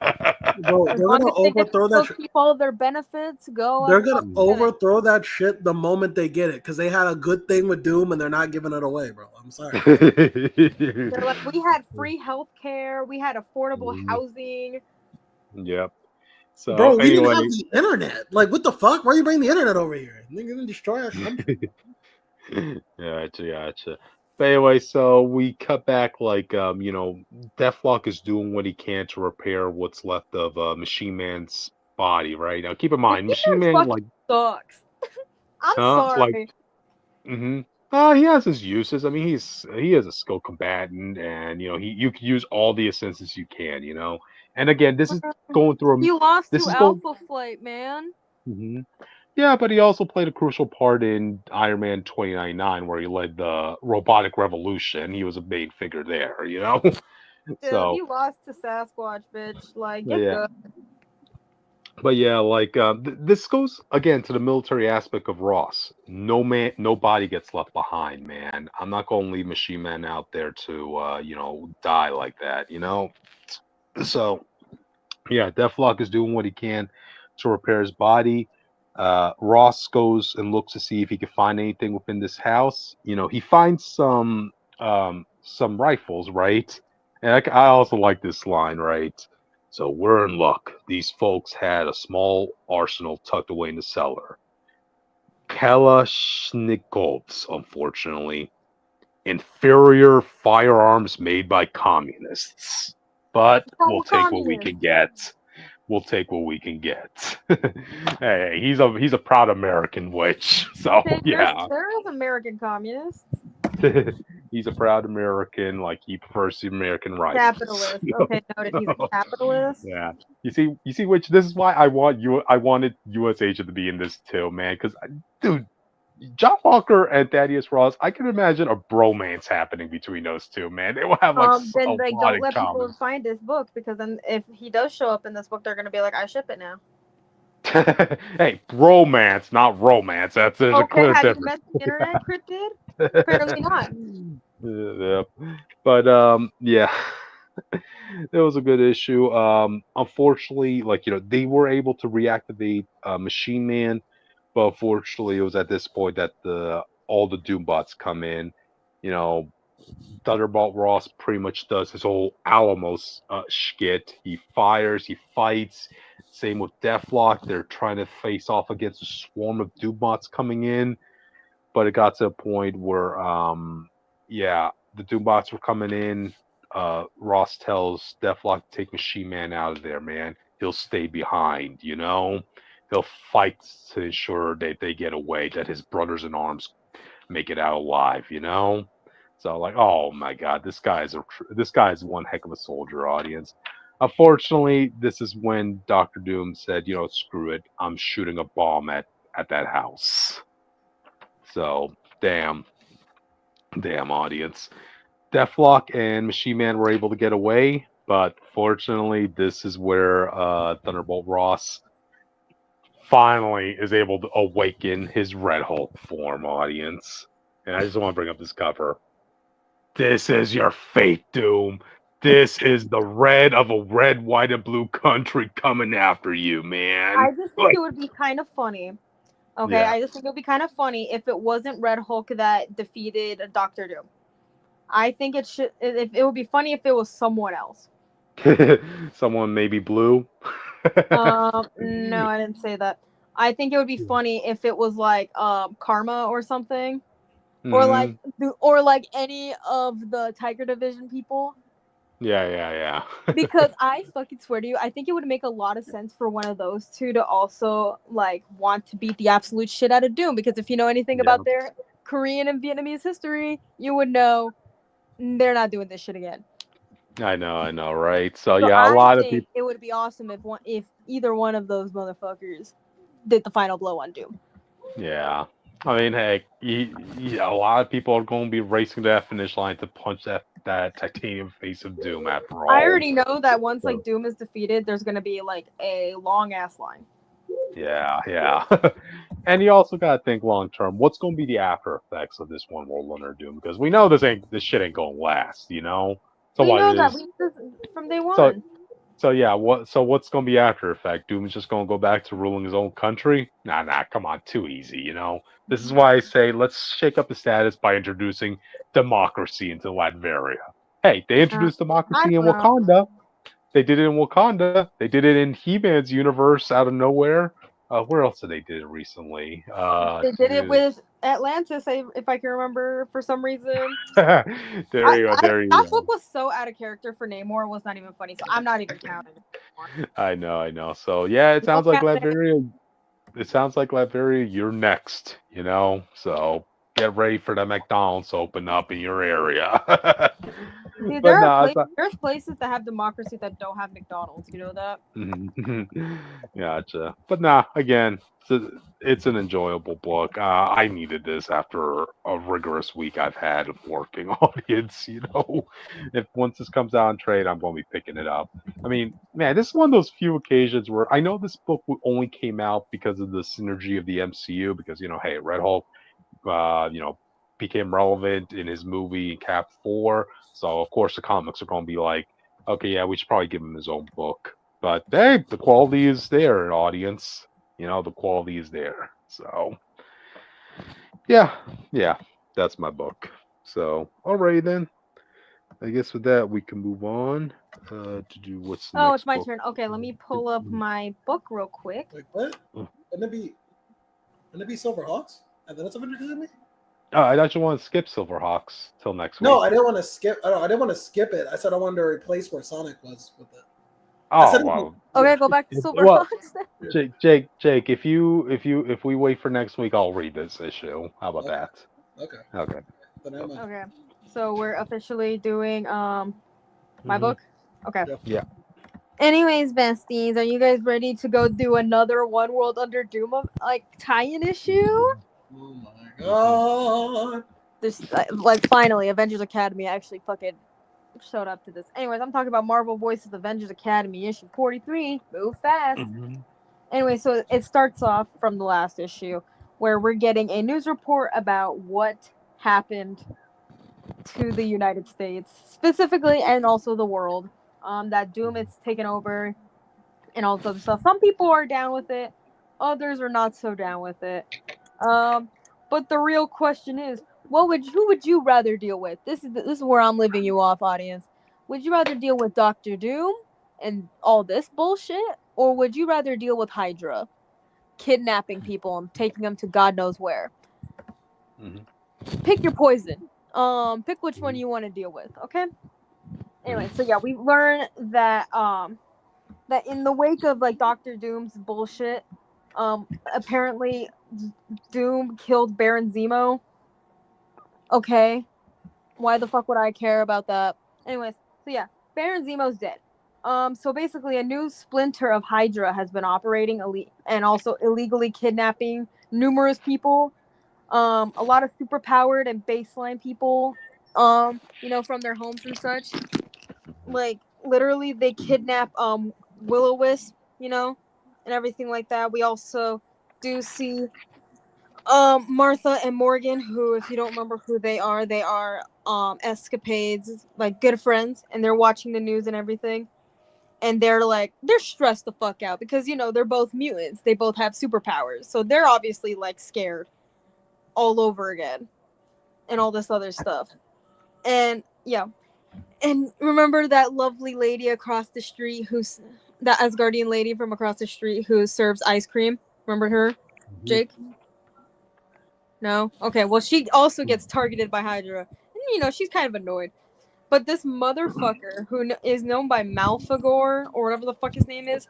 Bro, they're gonna overthrow that. Keep all of their benefits. They're gonna overthrow that shit the moment they get it because they had a good thing with Doom and they're not giving it away, bro. I'm sorry. They're like, we had free healthcare, we had affordable housing. Yep. So, bro, we didn't have the internet. Like, what the fuck? Why are you bringing the internet over here? They're gonna destroy our country. Gotcha. But anyway, so we cut back like Deathlock is doing what he can to repair what's left of Machine Man's body, right? Now keep in mind, Machine Man sucks. I'm sorry. He has his uses. I mean, he is a skilled combatant, and you can use all the assences you can, And again, this is going through. He lost to Alpha Flight, man. Mm-hmm. Yeah, but he also played a crucial part in Iron Man 2099, where he led the robotic revolution. He was a main figure there, So he lost to Sasquatch, bitch. Like, get good. But yeah, like this goes again to the military aspect of Ross. Nobody gets left behind, man. I'm not gonna leave Machine Man out there to die like that, So yeah, Deathlock is doing what he can to repair his body. Ross goes and looks to see if he can find anything within this house. He finds some rifles, right? And I also like this line, right? So we're in luck. These folks had a small arsenal tucked away in the cellar. Kalashnikovs, unfortunately. Inferior firearms made by communists. But we'll take what we can get. We'll take what we can get. Hey, he's a proud American witch. So yeah. There's American communists. He's a proud American, like he prefers the American rights. Capitalist. Okay, noted. He's a capitalist. Yeah. You see, which this is why I wanted U.S. Agent to be in this too, man. Because, dude, John Walker and Thaddeus Ross, I can imagine a bromance happening between those two, man. They will have like a Then like lot don't in let people common. find this book because then if he does show up in this book, they're gonna be like, I ship it now. Hey, bromance, not romance. There's a Okay, clear have you difference. met the internet cryptid? Apparently not. Yeah. But yeah. It was a good issue. Unfortunately, like they were able to reactivate Machine Man, but unfortunately, it was at this point that the all the Doombots come in. You know, Thunderbolt Ross pretty much does his whole Alamos skit. He fires, he fights. Same with Deathlock. They're trying to face off against a swarm of Doombots coming in, but it got to a point where, yeah, the Doombots were coming in. Ross tells Deathlock to take Machine Man out of there, man. He'll stay behind, He'll fight to ensure that they get away, that his brothers in arms make it out alive. So like, oh my god, this guy is one heck of a soldier, audience. Unfortunately, this is when Doctor Doom said, screw it, I'm shooting a bomb at that house. So damn audience. Deathlock and Machine Man were able to get away, but fortunately, this is where Thunderbolt Ross finally is able to awaken his Red Hulk form, audience. And I just want to bring up this cover. This is your fate, Doom. This is the red of a red, white, and blue country coming after you, man. I just think it would be kind of funny. Okay, Yeah. I just think it would be kind of funny if it wasn't Red Hulk that defeated Doctor Doom. I think it would be funny if it was someone else. Someone maybe blue. No, I didn't say that. I think it would be funny if it was like Karma or something, or like any of the Tiger Division people. Yeah. Because I fucking swear to you, I think it would make a lot of sense for one of those two to also like want to beat the absolute shit out of Doom. Because if you know anything about their Korean and Vietnamese history, you would know they're not doing this shit again. I know, right? So yeah, a I lot of think people. it would be awesome if either one of those motherfuckers did the final blow on Doom. Yeah, I mean, heck, a lot of people are going to be racing to that finish line to punch that titanium face of Doom. After all, I already know that once like Doom is defeated, there's gonna be like a long ass line. Yeah. And you also got to think long term. What's going to be the after effects of this one World Under Doom? Because we know this shit ain't going to last. So we what know is? that from day one. So yeah, what's going to be after effect? Doom is just going to go back to ruling his own country? Nah, come on, too easy. This is why I say let's shake up the status by introducing democracy into Latveria. Hey, they introduced democracy in Wakanda. They did it in Wakanda. They did it in He-Man's universe out of nowhere. Where else did they did it recently? They did it with Atlantis, if I can remember, for some reason. There you go. That book was so out of character for Namor, it was not even funny, so I'm not even counting it anymore. I know. So yeah, it sounds like Latveria. It sounds like Latveria, you're next. So get ready for the McDonald's to open up in your area. Dude, But there's places that have democracy that don't have McDonald's. You know that? Gotcha. But again, it's an enjoyable book. I needed this after a rigorous week I've had of working, audience. If once this comes out in trade, I'm going to be picking it up. I mean, man, this is one of those few occasions where I know this book only came out because of the synergy of the MCU. Because hey, Red Hulk, became relevant in his movie Cap 4. So of course the comics are going to be like, okay, yeah, we should probably give him his own book. But hey, the quality is there, audience. The quality is there. So yeah, that's my book. So alrighty then. I guess with that we can move on to do what's the next it's my book. turn. Okay, let me pull up my book real quick. Wait, what? Wouldn't it be Silverhawks? And then it's Avengers Academy? I actually want to skip Silverhawks till next week. No, I didn't want to skip. I didn't want to skip it. I said I wanted to replace where Sonic was with it. Oh wow. Okay, go back to Silverhawks. Jake, if we wait for next week, I'll read this issue. How about that? Okay. Okay. So we're officially doing my book. Okay. Yeah. Anyways, besties, are you guys ready to go do another One World Under Doom tie-in issue? Oh my god. This like finally Avengers Academy actually fucking showed up to this. Anyways, I'm talking about Marvel Voices Avengers Academy issue 43. Move fast. Anyway, so it starts off from the last issue where we're getting a news report about what happened to the United States specifically and also the world. That Doom is taken over and all this other stuff. Some people are down with it, others are not so down with it. But the real question is, who would you rather deal with? This is where I'm leaving you off, audience. Would you rather deal with Doctor Doom and all this bullshit, or would you rather deal with Hydra, kidnapping people and taking them to God knows where? Pick your poison. Pick which one you want to deal with. Okay. Anyway, so yeah, we learn that that in the wake of like Doctor Doom's bullshit, apparently Doom killed Baron Zemo. Okay. Why the fuck would I care about that? Anyways, so yeah, Baron Zemo's dead. So basically a new splinter of Hydra has been operating and also illegally kidnapping numerous people. A lot of superpowered and baseline people, from their homes and such. Like literally they kidnap Will-O-Wisp, and everything like that. We also do see Martha and Morgan, who, if you don't remember who they are escapades, like good friends, and they're watching the news and everything. And they're stressed the fuck out because, they're both mutants. They both have superpowers. So they're obviously like scared all over again and all this other stuff. And yeah. And remember that lovely lady across the street that Asgardian lady from across the street who serves ice cream? Remember her, Jake? No? Okay, well, she also gets targeted by Hydra. And, she's kind of annoyed. But this motherfucker, who is known by Malfagor, or whatever the fuck his name is,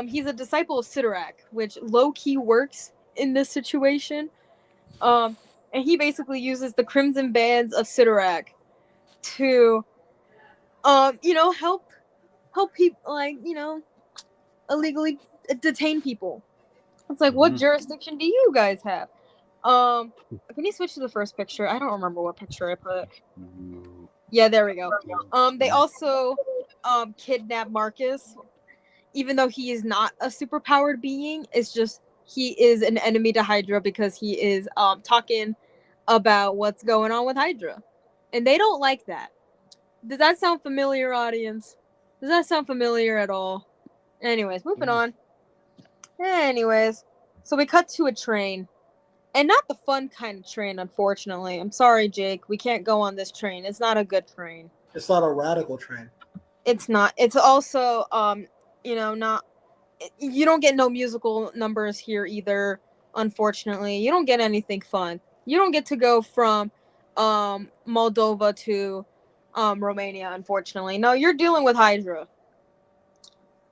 he's a disciple of Sidorak, which low-key works in this situation. And he basically uses the Crimson Bands of Sidorak to, help people, illegally detain people. It's like, what jurisdiction do you guys have? Can you switch to the first picture? I don't remember what picture I put. Yeah, there we go. They also kidnap Marcus, even though he is not a superpowered being. It's just he is an enemy to Hydra because he is talking about what's going on with Hydra, and they don't like that. Does that sound familiar, audience? Does that sound familiar at all? Anyways, moving on. Anyways, so we cut to a train. And not the fun kind of train, unfortunately. I'm sorry, Jake. We can't go on this train. It's not a good train. It's not a radical train. It's not. It's also, not... You don't get no musical numbers here either, unfortunately. You don't get anything fun. You don't get to go from Moldova to Romania, unfortunately. No, you're dealing with Hydra.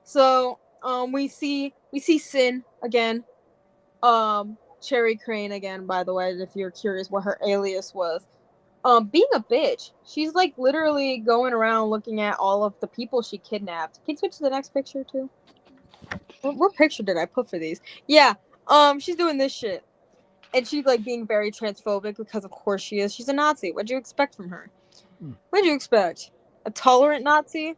So, we see Sin again. Cherry Crane again, by the way, if you're curious what her alias was. Being a bitch. She's like literally going around looking at all of the people she kidnapped. Can you switch to the next picture too? What picture did I put for these? Yeah. She's doing this shit. And she's like being very transphobic because of course she is. She's a Nazi. What'd you expect from her? What'd you expect? A tolerant Nazi?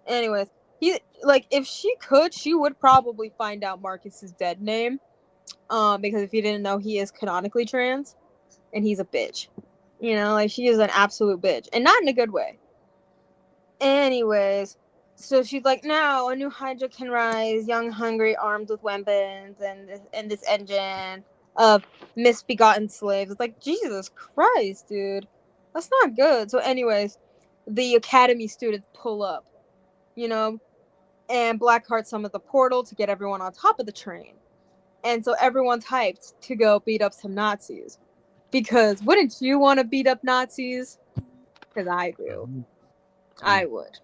Anyways, if she could, she would probably find out Marcus's dead name. Because if you didn't know, he is canonically trans, and he's a bitch. She is an absolute bitch, and not in a good way. Anyways, so she's like, now a new Hydra can rise, young, hungry, armed with weapons, and this engine of misbegotten slaves. It's like, Jesus Christ, dude, that's not good. So, anyways, the Academy students pull up, and Blackheart summons the portal to get everyone on top of the train. And so everyone's hyped to go beat up some Nazis. Because wouldn't you want to beat up Nazis? Because I do. I would.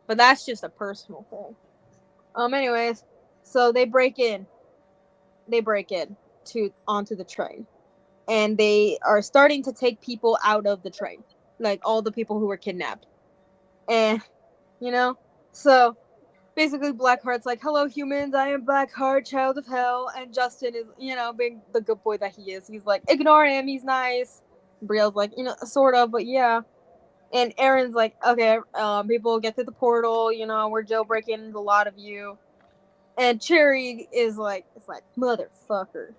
But that's just a personal thing. Anyways, so they break in. Onto the train. And they are starting to take people out of the train. Like all the people who were kidnapped. And, so basically Blackheart's like, hello humans, I am Blackheart, child of hell, and Justin is, being the good boy that he is, he's like, ignore him, he's nice. Brielle's like, sort of, but yeah. And Aaron's like, okay, people get to the portal, we're jailbreaking a lot of you. And Cherry is like, it's like, motherfucker,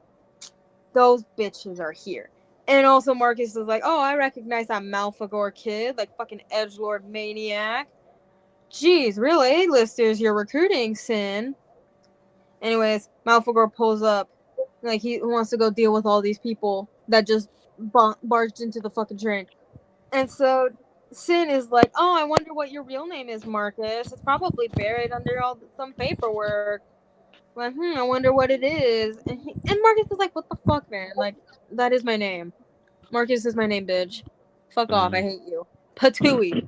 those bitches are here. And also Marcus is like, oh, I recognize that Malfagor kid, like fucking edgelord maniac. Jeez, real A-listers you're recruiting, Sin. Anyways, Malfagor pulls up. Like, he wants to go deal with all these people that just barged into the fucking train. And so Sin is like, oh, I wonder what your real name is, Marcus. It's probably buried under some paperwork. Like, I wonder what it is. And Marcus is like, what the fuck, man? Like, that is my name. Marcus is my name, bitch. Fuck off, I hate you. Patooey.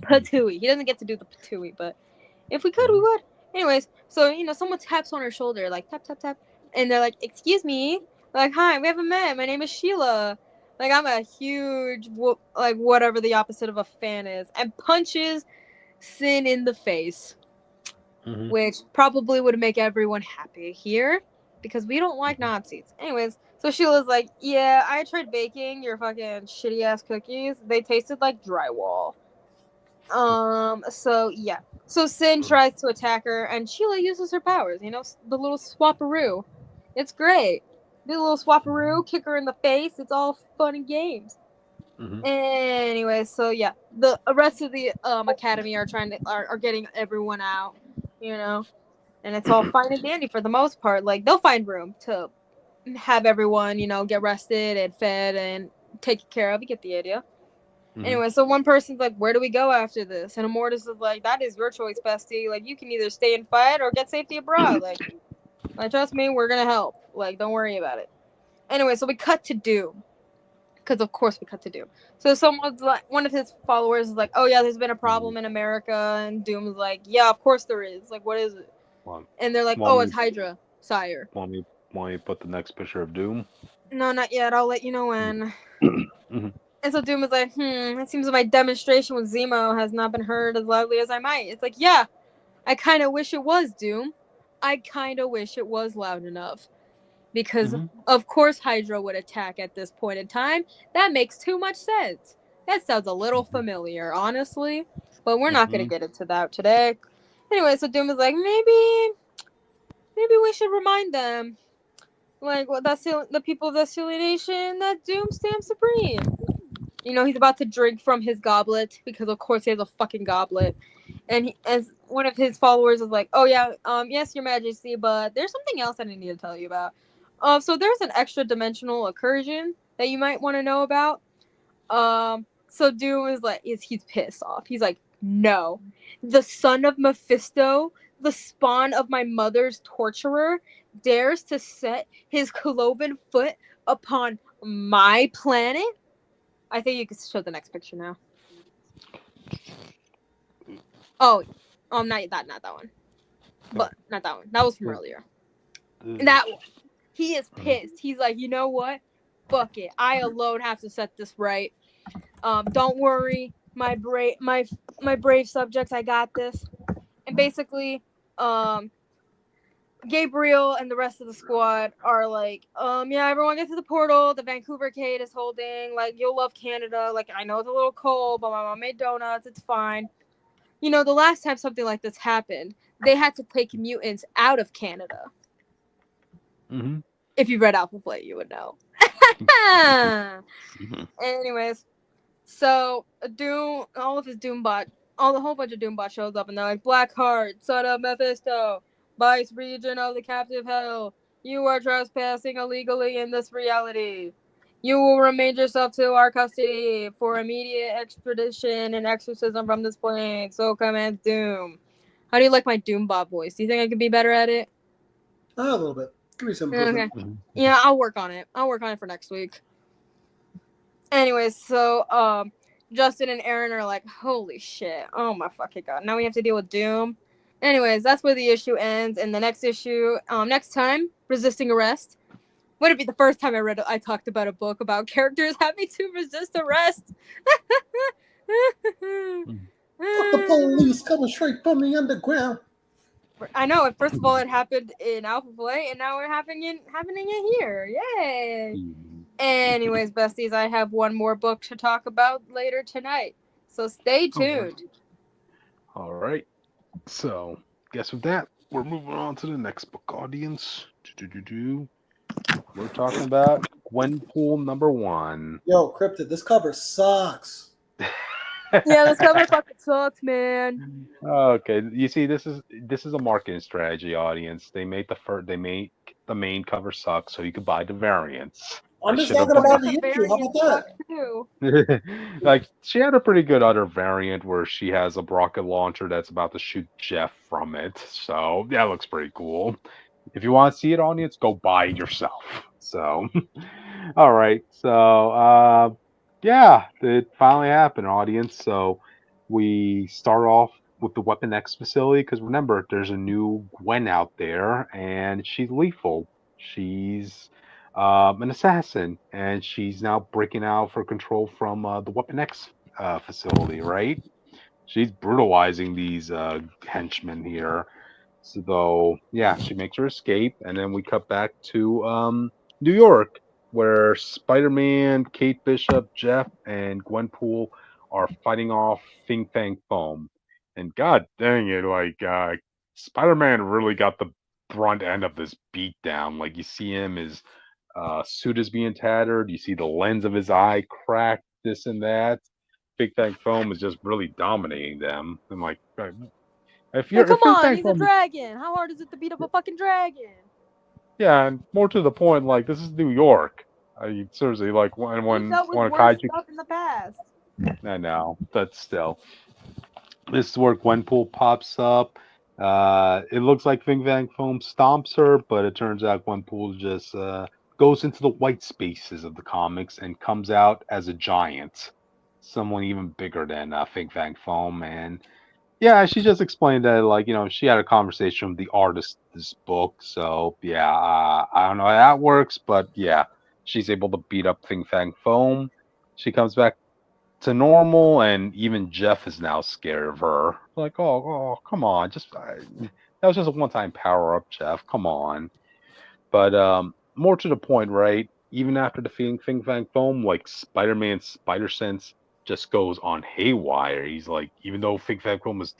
Patooey. He doesn't get to do the Patooey, but if we could, we would. Anyways, so, someone taps on her shoulder, like, tap, tap, tap. And they're like, excuse me. Like, hi, we haven't met. My name is Sheila. Like, I'm a huge, whatever the opposite of a fan is. And punches Sin in the face. Which probably would make everyone happy here. Because we don't like Nazis. Anyways, so Sheila's like, yeah, I tried baking your fucking shitty-ass cookies. They tasted like drywall. So, yeah. So Sin tries to attack her, and Sheila uses her powers, the little swapperoo. It's great. Do a little swapperoo, kick her in the face. It's all fun and games. Anyway, so yeah, the rest of the academy are are getting everyone out, and it's all fine and dandy for the most part. Like, they'll find room to have everyone, get rested and fed and taken care of. You get the idea. Anyway, so one person's like, where do we go after this? And Immortus is like, that is your choice, bestie. Like, you can either stay and fight or get safety abroad. Like, trust me, we're gonna help. Like, don't worry about it. Anyway, so we cut to Doom. Because, of course, we cut to Doom. So someone's like, one of his followers is like, oh, yeah, there's been a problem in America. And Doom's like, yeah, of course there is. Like, what is it? And they're like, oh, it's Hydra, sire. Want me to put the next picture of Doom? No, not yet. I'll let you know when. And so Doom is like, it seems like my demonstration with Zemo has not been heard as loudly as I might. It's like, yeah, I kind of wish it was, Doom. I kind of wish it was loud enough. Because, of course, Hydra would attack at this point in time. That makes too much sense. That sounds a little familiar, honestly. But we're not going to get into that today. Anyway, so Doom is like, maybe we should remind them. Like, the people of the Silly Nation, that Doom stands supreme. He's about to drink from his goblet. Because, of course, he has a fucking goblet. And as one of his followers is like, oh, yeah, yes, your majesty, but there's something else that I need to tell you about. So there's an extra dimensional incursion that you might want to know about. So Doom is like, he's pissed off. He's like, no, the son of Mephisto, the spawn of my mother's torturer, dares to set his cloven foot upon my planet. I think you can show the next picture now. Oh, not that one, but not that one. That was from earlier. That one. He is pissed. He's like, you know what? Fuck it. I alone have to set this right. Don't worry, my brave subjects. I got this. And basically, Gabriel and the rest of the squad are like, yeah, everyone get to the portal. The Vancouver Cade is holding. Like, you'll love Canada. Like, I know it's a little cold, but my mom made donuts. It's fine. The last time something like this happened, they had to take mutants out of Canada. If you read Alpha Flight, you would know. Anyways, so Doom, the whole bunch of Doombot shows up, and they're like, Blackheart, son of Mephisto, vice regent of the captive hell, you are trespassing illegally in this reality. You will remain yourself to our custody for immediate extradition and exorcism from this plane. So commands Doom. How do you like my Doombot voice? Do you think I could be better at it? A little bit. Give me some improvement. Okay. Yeah, I'll work on it. I'll work on it for next week. Anyways, so Justin and Aaron are like, holy shit. Oh my fucking god. Now we have to deal with Doom. Anyways, that's where the issue ends. And the next issue, next time, Resisting Arrest. Would it be the first time I talked about a book about characters having to resist arrest? Fuck the police coming straight from the underground. I know. First of all, it happened in Alpha Play, and now we're happening it here. Yay! Anyways, besties, I have one more book to talk about later tonight, so stay tuned. All right. So, guess with that, we're moving on to the next book, audience. We're talking about Gwenpool #1. Yo, Cryptid, this cover sucks. Yeah, this cover fucking sucks, man. Okay, you see, this is a marketing strategy, audience. They make the main cover suck, so you could buy the variants. I'm just should've talking about The the issue. How variants about suck too. Like, she had a pretty good other variant where she has a rocket launcher that's about to shoot Jeff from it. So that looks pretty cool. If you want to see it, audience, go buy it yourself. So, all right. So, yeah, it finally happened, audience. So we start off with the Weapon X facility because remember, there's a new Gwen out there, and she's lethal. She's an assassin, and she's now breaking out for control from the Weapon X facility, right? She's brutalizing these henchmen here. So, yeah, she makes her escape, and then we cut back to New York, where Spider-Man, Kate Bishop, Jeff, and Gwenpool are fighting off Fing Fang Foam. And god dang it, like, Spider-Man really got the brunt end of this beatdown. Like, you see him, his suit is being tattered. You see the lens of his eye cracked, this and that. Big Fang Foam is just really dominating them. I'm like, if Hey, you're come if Big on, Fang he's a Foam, dragon. How hard is it to beat up a fucking dragon? yeah, and more to the point, like, this is New York. I seriously, like, when We've dealt with a worse kaiju, stuff in the past. I know, but still, this is where Gwenpool pops up. It looks like Fing Fang Foam stomps her, but it turns out Gwenpool just goes into the white spaces of the comics and comes out as a giant, someone even bigger than Fing Fang Foam. And yeah, she just explained that, like, she had a conversation with the artist of this book. So yeah, I don't know how that works, but yeah, she's able to beat up Fing Fang Foam. She comes back to normal, and even Jeff is now scared of her. Like, oh, come on, that was just a one-time power up, Jeff. Come on. But more to the point, right? Even after defeating Fing Fang Foam, like, Spider-Man's spider sense just goes on haywire. He's like, even though Fing Fang Foam is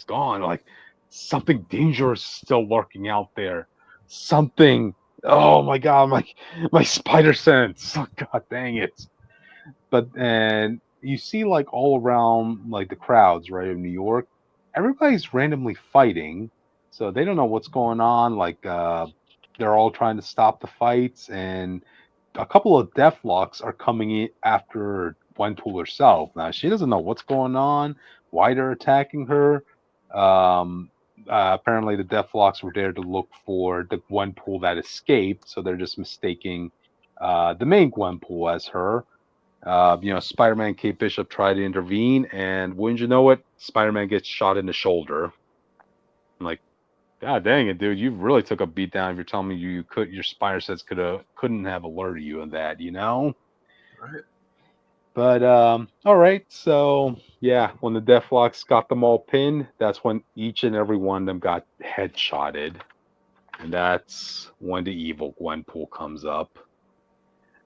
gone, like, something dangerous is still lurking out there. Something. Oh my god, my spider sense. Oh, god dang it. But and you see, like, all around, like, the crowds, right, in New York, everybody's randomly fighting, so they don't know what's going on. Like, they're all trying to stop the fights, and a couple of Deathlocks are coming in after Gwenpool herself. Now she doesn't know what's going on, why they're attacking her. Um, Apparently, the Deathlocks were there to look for the Gwenpool that escaped, so they're just mistaking the main Gwenpool as her. Spider-Man, Kate Bishop tried to intervene, and wouldn't you know it, Spider-Man gets shot in the shoulder. I'm like, God dang it, dude! You really took a beat down. If you're telling me your spider sense couldn't have alerted you of that, Right. But all right. So yeah, when the Deathlocks got them all pinned, that's when each and every one of them got headshotted, and that's when the evil Gwenpool comes up.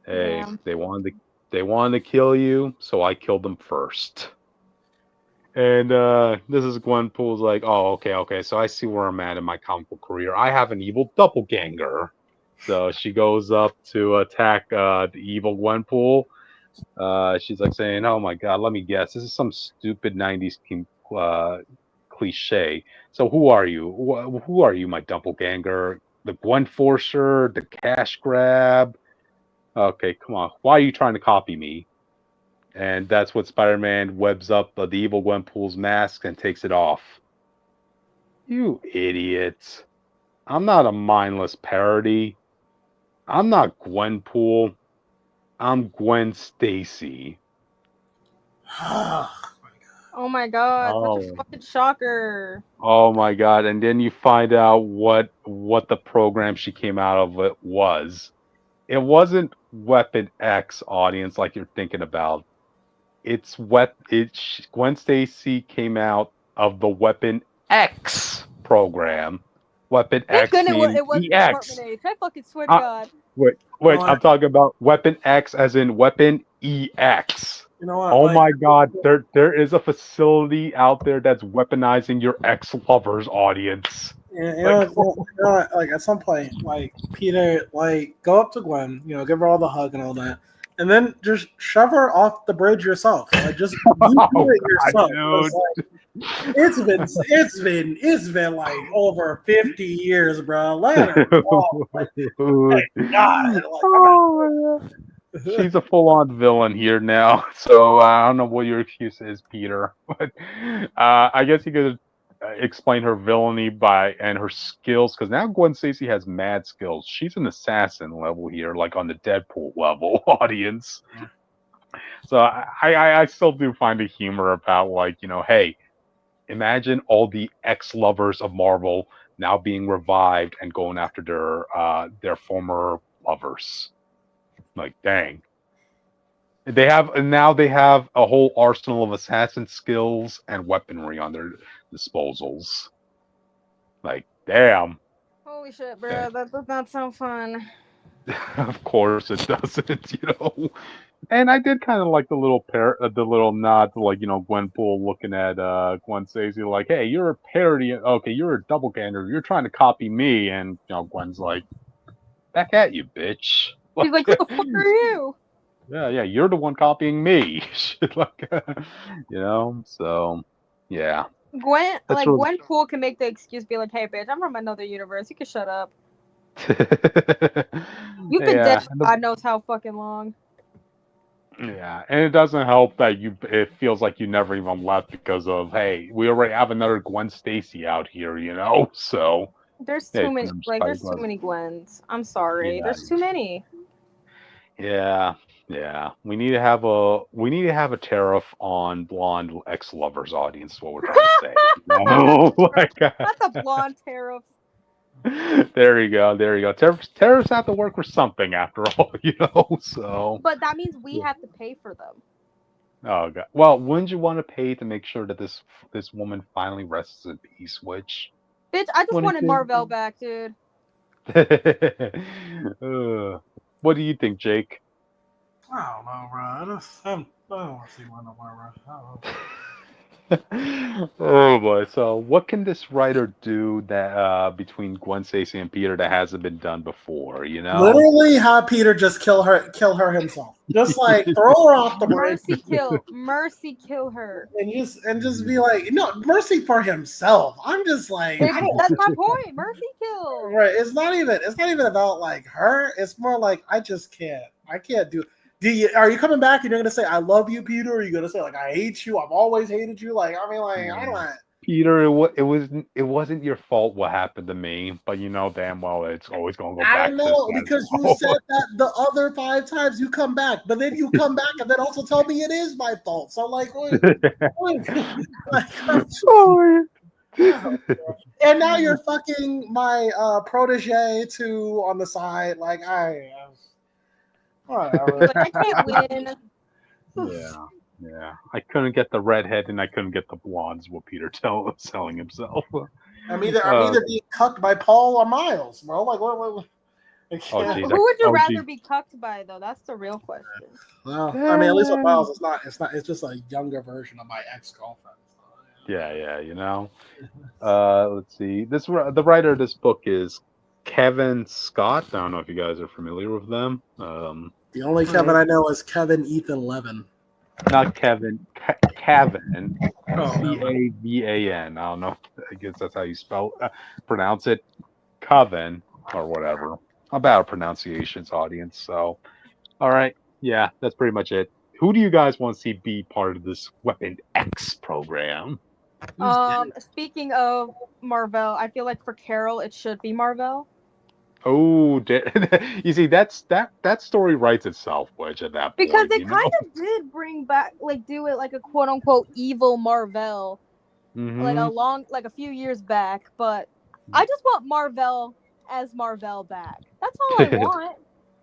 Hey, Yeah. they wanted to kill you, so I killed them first. And this is Gwenpool's like, oh, okay, so I see where I'm at in my comic book career. I have an evil doppelganger. So she goes up to attack the evil Gwenpool. She's like saying, oh my god, let me guess. This is some stupid 90s cliche. So who are you? Who are you, my doppelganger? The Gwen Forcer? The cash grab? Okay, come on. Why are you trying to copy me? And that's what Spider-Man webs up the evil Gwenpool's mask and takes it off. You idiot. I'm not a mindless parody. I'm not Gwenpool. I'm Gwen Stacy. Oh my god, such a Oh. fucking shocker. Oh my god. And then you find out what the program she came out of it was. It wasn't Weapon X, audience, like you're thinking about. Gwen Stacy came out of the Weapon X program. Weapon Thank X goodness means it wasn't EX. Department H. I fucking swear to Uh, God. wait, know I'm what? talking about Weapon X as in Weapon EX. You know what? Oh Like, my God, there is a facility out there that's weaponizing your ex-lovers, audience. Like, like at some point, like Peter, like go up to Gwen, give her all the hug and all that, and then just shove her off the bridge yourself. Like just you oh do it God, yourself. 'Cause, dude. like, it's been like over 50 years, bro. Let her go. Like, thank God. Like, Oh, my God. She's a full-on villain here now, so I don't know what your excuse is, Peter. But I guess you could explain her villainy and her skills, because now Gwen Stacy has mad skills. She's an assassin level here, like on the Deadpool level, audience. So I still do find the humor about hey, imagine all the ex-lovers of Marvel now being revived and going after their former lovers. Like, dang. They have a whole arsenal of assassin skills and weaponry on their disposals. Like, damn. Holy shit, Yeah. bro. That does not sound fun. Of course it doesn't. And I did kind of like the little nod to Gwenpool looking at Gwen Stacy like, hey, you're a parody. Okay, you're a double gander. You're trying to copy me, and Gwen's like, back at you, bitch. He's like, who the fuck are you? Yeah, you're the one copying me. So yeah. That's really... Gwenpool can make the excuse, be like, hey, bitch, I'm from another universe. You can shut up. You've been dead for God knows how fucking long. Yeah, and it doesn't help that it feels like you never even left because of, hey, we already have another Gwen Stacy out here, so there's too many Gwens. I'm sorry. Yeah. There's too many. Yeah. We need to have a tariff on blonde ex-lovers, audience, is what we're trying to say. Not the blonde tariff. There you go. Tariffs have to work for something after all, so. But that means we have to pay for them. Oh God. Well, wouldn't you want to pay to make sure that this woman finally rests in peace? Which, bitch, I just wanted Marvel back, dude. What do you think, Jake? I don't know, bro. I don't want to see Wonder Woman. Oh boy! So, what can this writer do that between Gwen Stacy and Peter that hasn't been done before? Literally, have Peter just kill her himself. Just like throw her off the bridge. Mercy kill her, and just be like, no, mercy for himself. I'm just like, that's my point. Mercy kill. Right? It's not even about like her. It's more like I can't do. Are you coming back and you're gonna say I love you, Peter? Or are you gonna say like I hate you? I've always hated you. Like I mean, like I don't. Peter, it wasn't your fault what happened to me, but you know damn well it's always gonna go back. I know because you said that the other 5 times you come back, but then you come back and then also tell me it is my fault. So like, and now you're fucking my protege too on the side. Like whatever. But I can't win. Yeah. I couldn't get the redhead and I couldn't get the blondes. What Peter telling himself. I'm either being cucked by Paul or Miles, bro. Like what? Who would you rather be cucked by, though? That's the real question. Well, I mean, at least with Miles, it's not. It's just a younger version of my ex-girlfriend. So, yeah. Let's see. The writer of this book is Kevin Scott. I don't know if you guys are familiar with them. The only Kevin I know is Kevin Ethan Levin. Not Kevin. Kevin. Oh, Cavan. I don't know. I guess that's how you pronounce it. Coven or whatever. About pronunciations, audience. So, all right. Yeah, that's pretty much it. Who do you guys want to see be part of this Weapon X program? Speaking of Marvel, I feel like for Carol, it should be Marvel. Oh, you see, that story writes itself, which at that point, because they kind of did bring back, like, do it like a quote unquote evil Marvel, like a few years back. But I just want Marvel as Marvel back. That's all I want.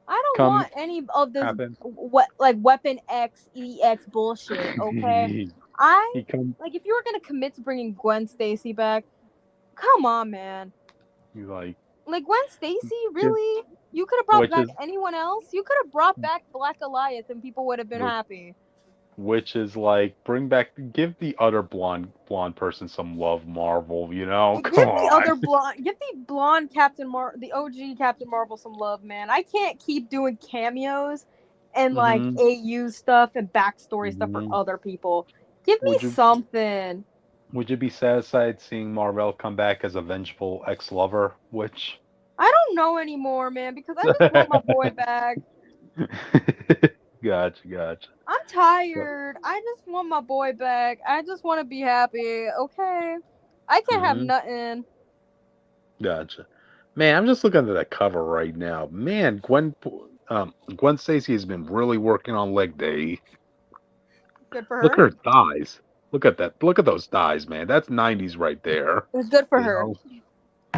I don't want any of this Weapon X, EX bullshit. Okay, like if you were gonna commit to bringing Gwen Stacy back, Come on, man. You like Gwen Stacy, really? You could have brought Which back is- anyone else. You could have brought back Black Goliath, and people would have been happy. which is like give the other blonde person some love, Marvel. You know, Give come the on. other give the blonde the OG Captain Marvel some love, man. I can't keep doing cameos and like Mhm. AU stuff and backstory stuff for Mhm. other people. Give me Would you something. would you be satisfied seeing Marvel come back as a vengeful ex-lover? Which I don't know anymore, man, because I just want my boy back. Gotcha. I'm tired. I just want my boy back. I just want to be happy. Okay. I can't have Mhm. nothing. Gotcha. Man, I'm just looking at that cover right now. Man, Gwen Stacy has been really working on leg day. Good for Look at her. her thighs. Look at that. Look at those thighs, man. That's 90s right there. It's good for You her. know?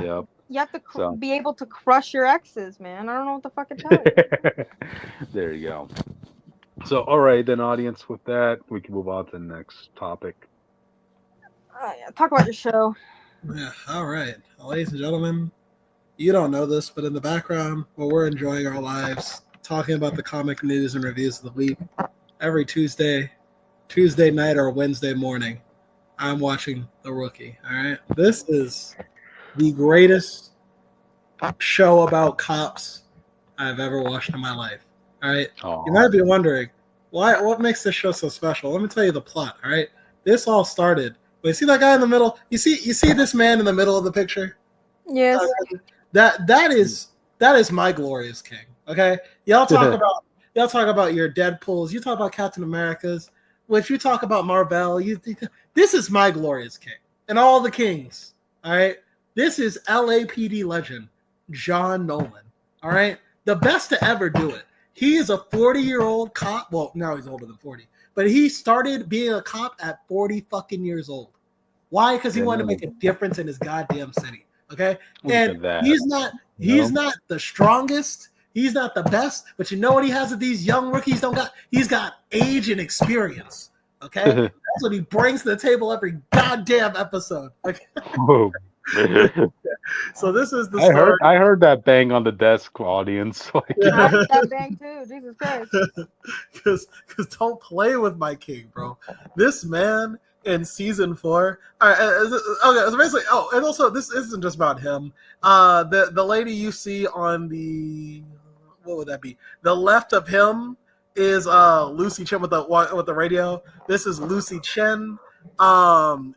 Yep. You have to So be able to crush your exes, man. I don't know what the fuck to tell you. there you go. So all right, then audience, with that, we can move on to the next topic. Yeah, talk about your show. Yeah, all right. Ladies and gentlemen, you don't know this, but in the background, while we're enjoying our lives, talking about the comic news and reviews of the week, every Tuesday night or Wednesday morning, I'm watching The Rookie. All right. This is the greatest show about cops I've ever watched in my life. All right. Oh, You might be wondering, what makes this show so special? Let me tell you the plot. All right. This all started. You see that guy in the middle? You see this man in the middle of the picture? Yes. That is my glorious king. Okay. Y'all talk about your Deadpools, you talk about Captain Americas, which you talk about Marvel. This is my glorious king. And all the kings. All right. This is LAPD legend, John Nolan. All right. The best to ever do it. He is a 40-year-old cop. Well, now he's older than 40, but he started being a cop at 40 fucking years old. Why? Because he wanted to make a difference in his goddamn city. Okay. And he's not the strongest. He's not the best, but you know what he has that these young rookies don't got? He's got age and experience. Okay. That's what he brings to the table every goddamn episode. Okay. So this is the story. I heard that bang on the desk, audience. I heard that bang too. Jesus Christ. Because don't play with my king, bro. This man in season 4. All right, okay, so basically, and also this isn't just about him. The lady you see on the, what would that be? The left of him is Lucy Chen with the radio. This is Lucy Chen.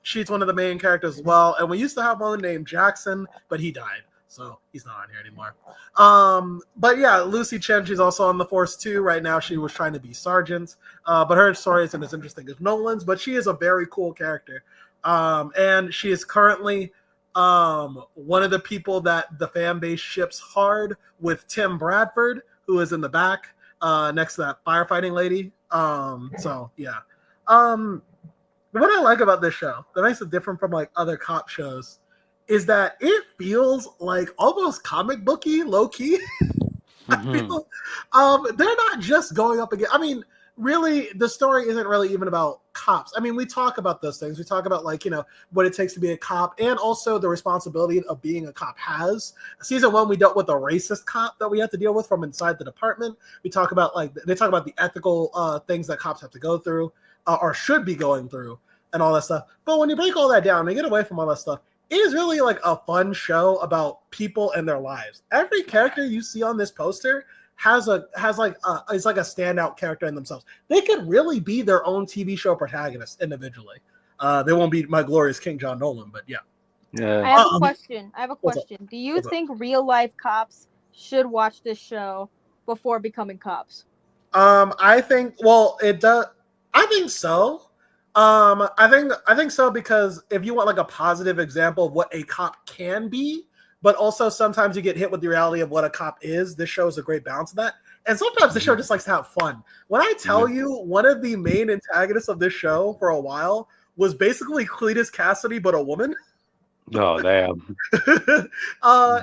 She's one of the main characters as well. And we used to have one named Jackson, but he died, so he's not on here anymore. But yeah, Lucy Chen, she's also on the force too. Right now, she was trying to be sergeant, but her story isn't as interesting as Nolan's. But she is a very cool character, and she is currently one of the people that the fan base ships hard with Tim Bradford, who is in the back next to that firefighting lady. So yeah. What I like about this show that makes it different from like other cop shows is that it feels like almost comic booky, low key. I feel, they're not just going up against. I mean, really, the story isn't really even about cops. I mean, we talk about those things. We talk about like what it takes to be a cop, and also the responsibility of being a cop has. Season 1, we dealt with a racist cop that we had to deal with from inside the department. We talk about they talk about the ethical things that cops have to go through or should be going through, and all that stuff. But when you break all that down and get away from all that stuff, it is really like a fun show about people and their lives. Every character you see on this poster is like a standout character in themselves. They could really be their own TV show protagonists individually. They won't be my glorious King John Nolan, but yeah. I have a question. Do you think real life cops should watch this show before becoming cops? I think it does. I think so. I think so, because if you want like a positive example of what a cop can be, but also sometimes you get hit with the reality of what a cop is, this show is a great balance of that. And sometimes the show just likes to have fun. When I tell you, one of the main antagonists of this show for a while was basically Cletus Cassidy, but a woman. Oh damn!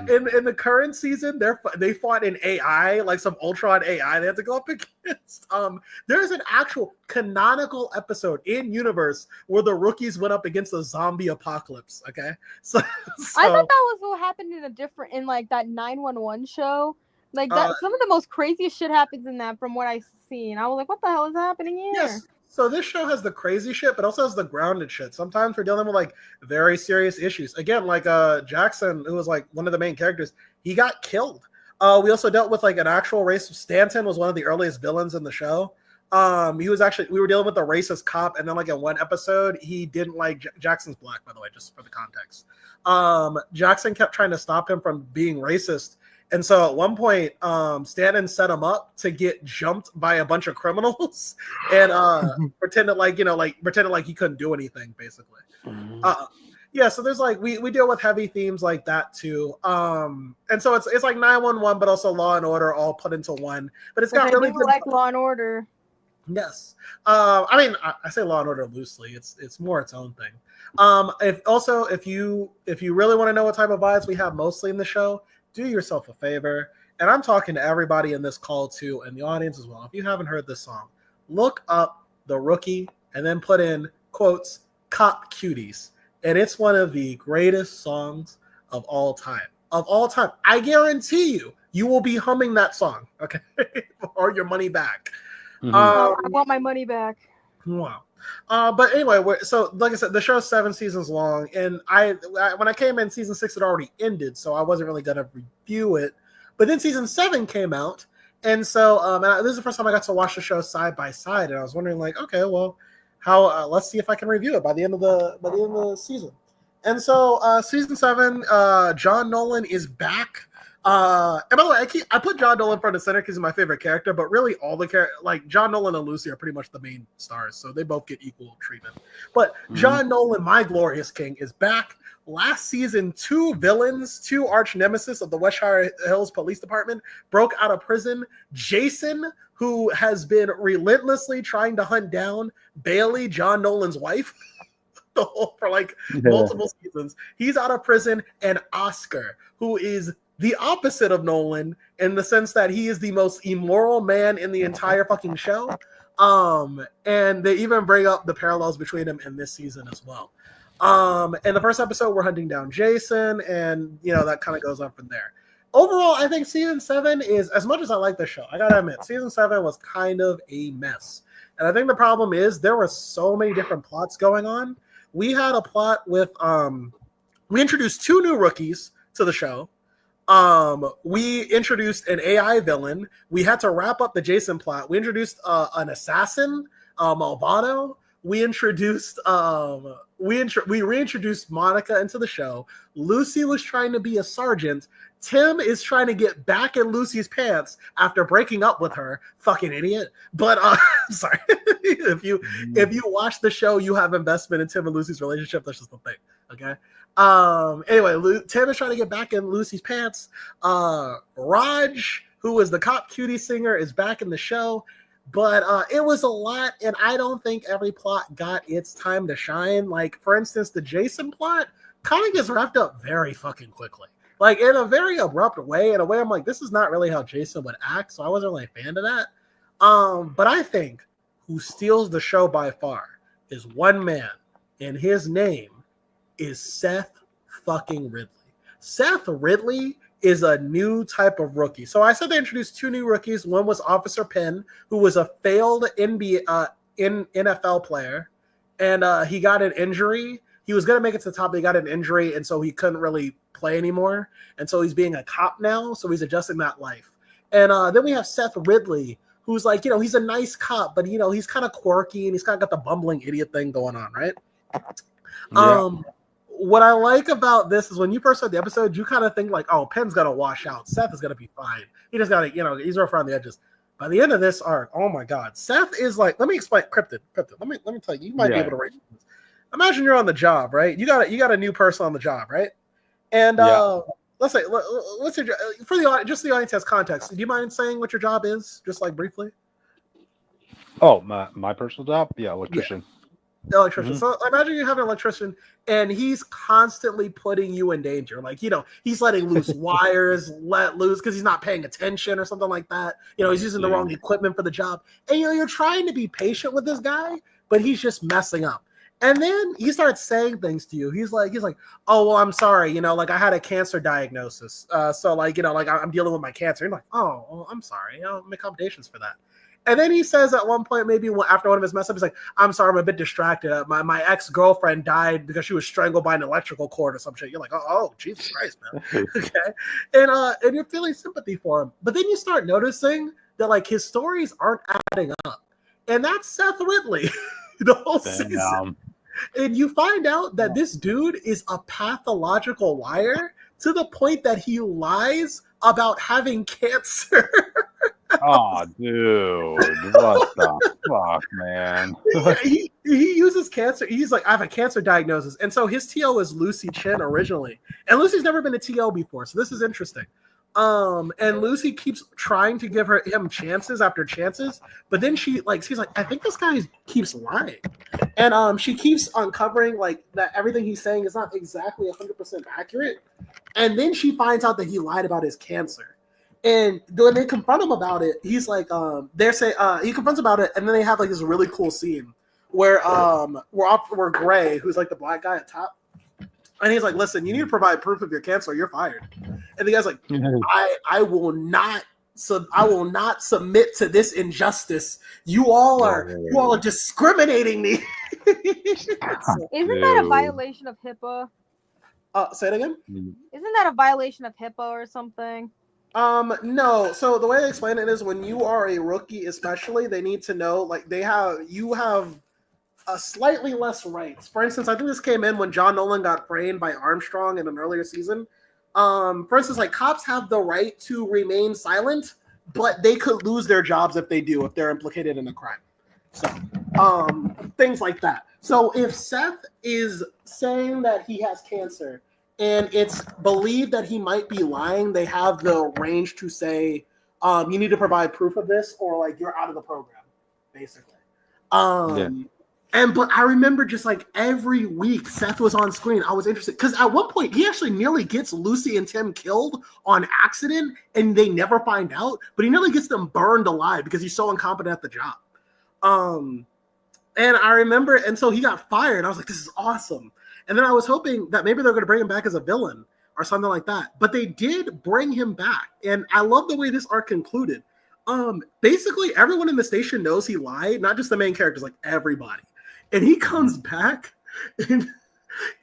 In the current season, they fought an AI, like some Ultron AI. They had to go up against. There's an actual canonical episode in universe where the rookies went up against a zombie apocalypse. Okay, so I thought that was what happened in like that 911 show. Like that, some of the most craziest shit happens in that, from what I've seen. I was like, what the hell is happening here? Yes. So this show has the crazy shit, but also has the grounded shit. Sometimes we're dealing with like very serious issues. Again, like Jackson, who was like one of the main characters, he got killed. We also dealt with like an actual race. Stanton was one of the earliest villains in the show. We were dealing with a racist cop, and then like in one episode, he didn't like Jackson's black, by the way, just for the context. Jackson kept trying to stop him from being racist. And so at one point, Stanton set him up to get jumped by a bunch of criminals and pretended like he couldn't do anything, basically. Yeah, so there's like we deal with heavy themes like that too. And so it's like 911, but also Law and Order all put into one. But it's got really good like Law and Order. Yes. I mean, I say Law and Order loosely. It's more its own thing. If you really want to know what type of vibes we have mostly in the show, do yourself a favor, and I'm talking to everybody in this call too, and the audience as well. If you haven't heard this song, look up The Rookie and then put in quotes "Cop Cuties," and it's one of the greatest songs of all time. Of all time, I guarantee you will be humming that song, okay, or your money back. Mm-hmm. I want my money back. Wow. But anyway, so like I said, the show's 7 seasons long, and I when I came in, season 6 had already ended, so I wasn't really gonna review it. But then season 7 came out, and so this is the first time I got to watch the show side by side, and I was wondering, like, okay, well, how? Let's see if I can review it by the end of the season. And so season 7, John Nolan is back. And by the way, I put John Nolan front and center because he's my favorite character, but really all the like John Nolan and Lucy are pretty much the main stars, so they both get equal treatment. But John Nolan, my glorious king, is back. Last season, 2 arch nemesis of the Westshire Hills Police Department, broke out of prison. Jason, who has been relentlessly trying to hunt down Bailey, John Nolan's wife, for like multiple seasons, he's out of prison. And Oscar, who is the opposite of Nolan in the sense that he is the most immoral man in the entire fucking show. And they even bring up the parallels between him in this season as well. In the first episode, we're hunting down Jason, and that kind of goes on from there. Overall, I think season 7 is, as much as I like the show, I gotta admit, season 7 was kind of a mess. And I think the problem is there were so many different plots going on. We had a plot with we introduced 2 new rookies to the show. We introduced an AI villain. We had to wrap up the Jason plot. We introduced an assassin, Malvado. We introduced we reintroduced Monica into the show. Lucy was trying to be a sergeant. Tim is trying to get back in Lucy's pants after breaking up with her. Fucking idiot. But sorry. if you watch the show, you have investment in Tim and Lucy's relationship. That's just the thing. Okay. Anyway, Tim is trying to get back in Lucy's pants. Raj, who is the cop cutie singer, is back in the show. But it was a lot, and I don't think every plot got its time to shine. Like, for instance, the Jason plot kind of gets wrapped up very fucking quickly. Like, in a very abrupt way, in a way I'm like, this is not really how Jason would act, so I wasn't really a fan of that. But I think who steals the show by far is one man, and his name is Seth fucking Ridley. Seth Ridley is a new type of rookie. So I said they introduced 2 new rookies. One was Officer Penn, who was a failed NFL player, and he got an injury. He was going to make it to the top, but he got an injury, and so he couldn't really play anymore. And so he's being a cop now, so he's adjusting that life. And then we have Seth Ridley, who's like, he's a nice cop, but, he's kind of quirky, and he's kind of got the bumbling idiot thing going on, right? Yeah. What I like about this is when you first start the episode, you kind of think like, oh, Penn's going to wash out. Seth is going to be fine. He just got to, he's rough around the edges. By the end of this arc, oh my God, Seth is like, let me explain, Cryptid. Let me tell you, you might be able to rate this. Imagine you're on the job, right? You got a new person on the job, right? And let's say for the audience, just the audience has context. Do you mind saying what your job is, just like briefly? Oh, my personal job? Yeah, electrician. Electrician. So imagine you have an electrician and he's constantly putting you in danger. Like, he's letting loose wires, let loose because he's not paying attention or something like that. He's using the wrong equipment for the job. And you're trying to be patient with this guy, but he's just messing up. And then he starts saying things to you. He's like, oh, well, I'm sorry. I had a cancer diagnosis. So I'm dealing with my cancer. You're like, oh, well, I'm sorry. I'll make accommodations for that. And then he says at one point, maybe after one of his mess ups, he's like, I'm sorry, I'm a bit distracted. My ex-girlfriend died because she was strangled by an electrical cord or some shit. You're like, oh, Jesus Christ, man. Okay. And you're feeling sympathy for him. But then you start noticing that, like, his stories aren't adding up. And that's Seth Ridley the whole season. And you find out that this dude is a pathological liar to the point that he lies about having cancer. Oh, dude, what the fuck, man? Yeah, he uses cancer. He's like, I have a cancer diagnosis. And so his TO is Lucy Chen originally. And Lucy's never been a TO before, so this is interesting. And Lucy keeps trying to give him chances after chances, but then she's like, I think this guy keeps lying. And she keeps uncovering like that everything he's saying is not exactly 100% accurate. And then she finds out that he lied about his cancer. And when they confront him about it, he's like, he confronts about it, and then they have like this really cool scene where we're Gray, who's like the black guy at top, and he's like, listen, you need to provide proof of your cancer, or you're fired. And the guy's like, I will not submit to this injustice. You all are discriminating me. Isn't that a violation of HIPAA? Say it again. Isn't that a violation of HIPAA or something? No. So the way they explain it is when you are a rookie, especially, they need to know, like, you have a slightly less rights. For instance, I think this came in when John Nolan got framed by Armstrong in an earlier season. For instance, like, cops have the right to remain silent, but they could lose their jobs if they're implicated in a crime. So, things like that. So if Seth is saying that he has cancer, and it's believed that he might be lying, they have the range to say, you need to provide proof of this, or like you're out of the program, basically. But I remember just like every week Seth was on screen, I was interested because at one point he actually nearly gets Lucy and Tim killed on accident, and they never find out. But he nearly gets them burned alive because he's so incompetent at the job. And I remember, and so he got fired. I was like, this is awesome. And then I was hoping that maybe they're going to bring him back as a villain or something like that. But they did bring him back. And I love the way this arc concluded. Basically, everyone in the station knows he lied, not just the main characters, like everybody. And he comes back, and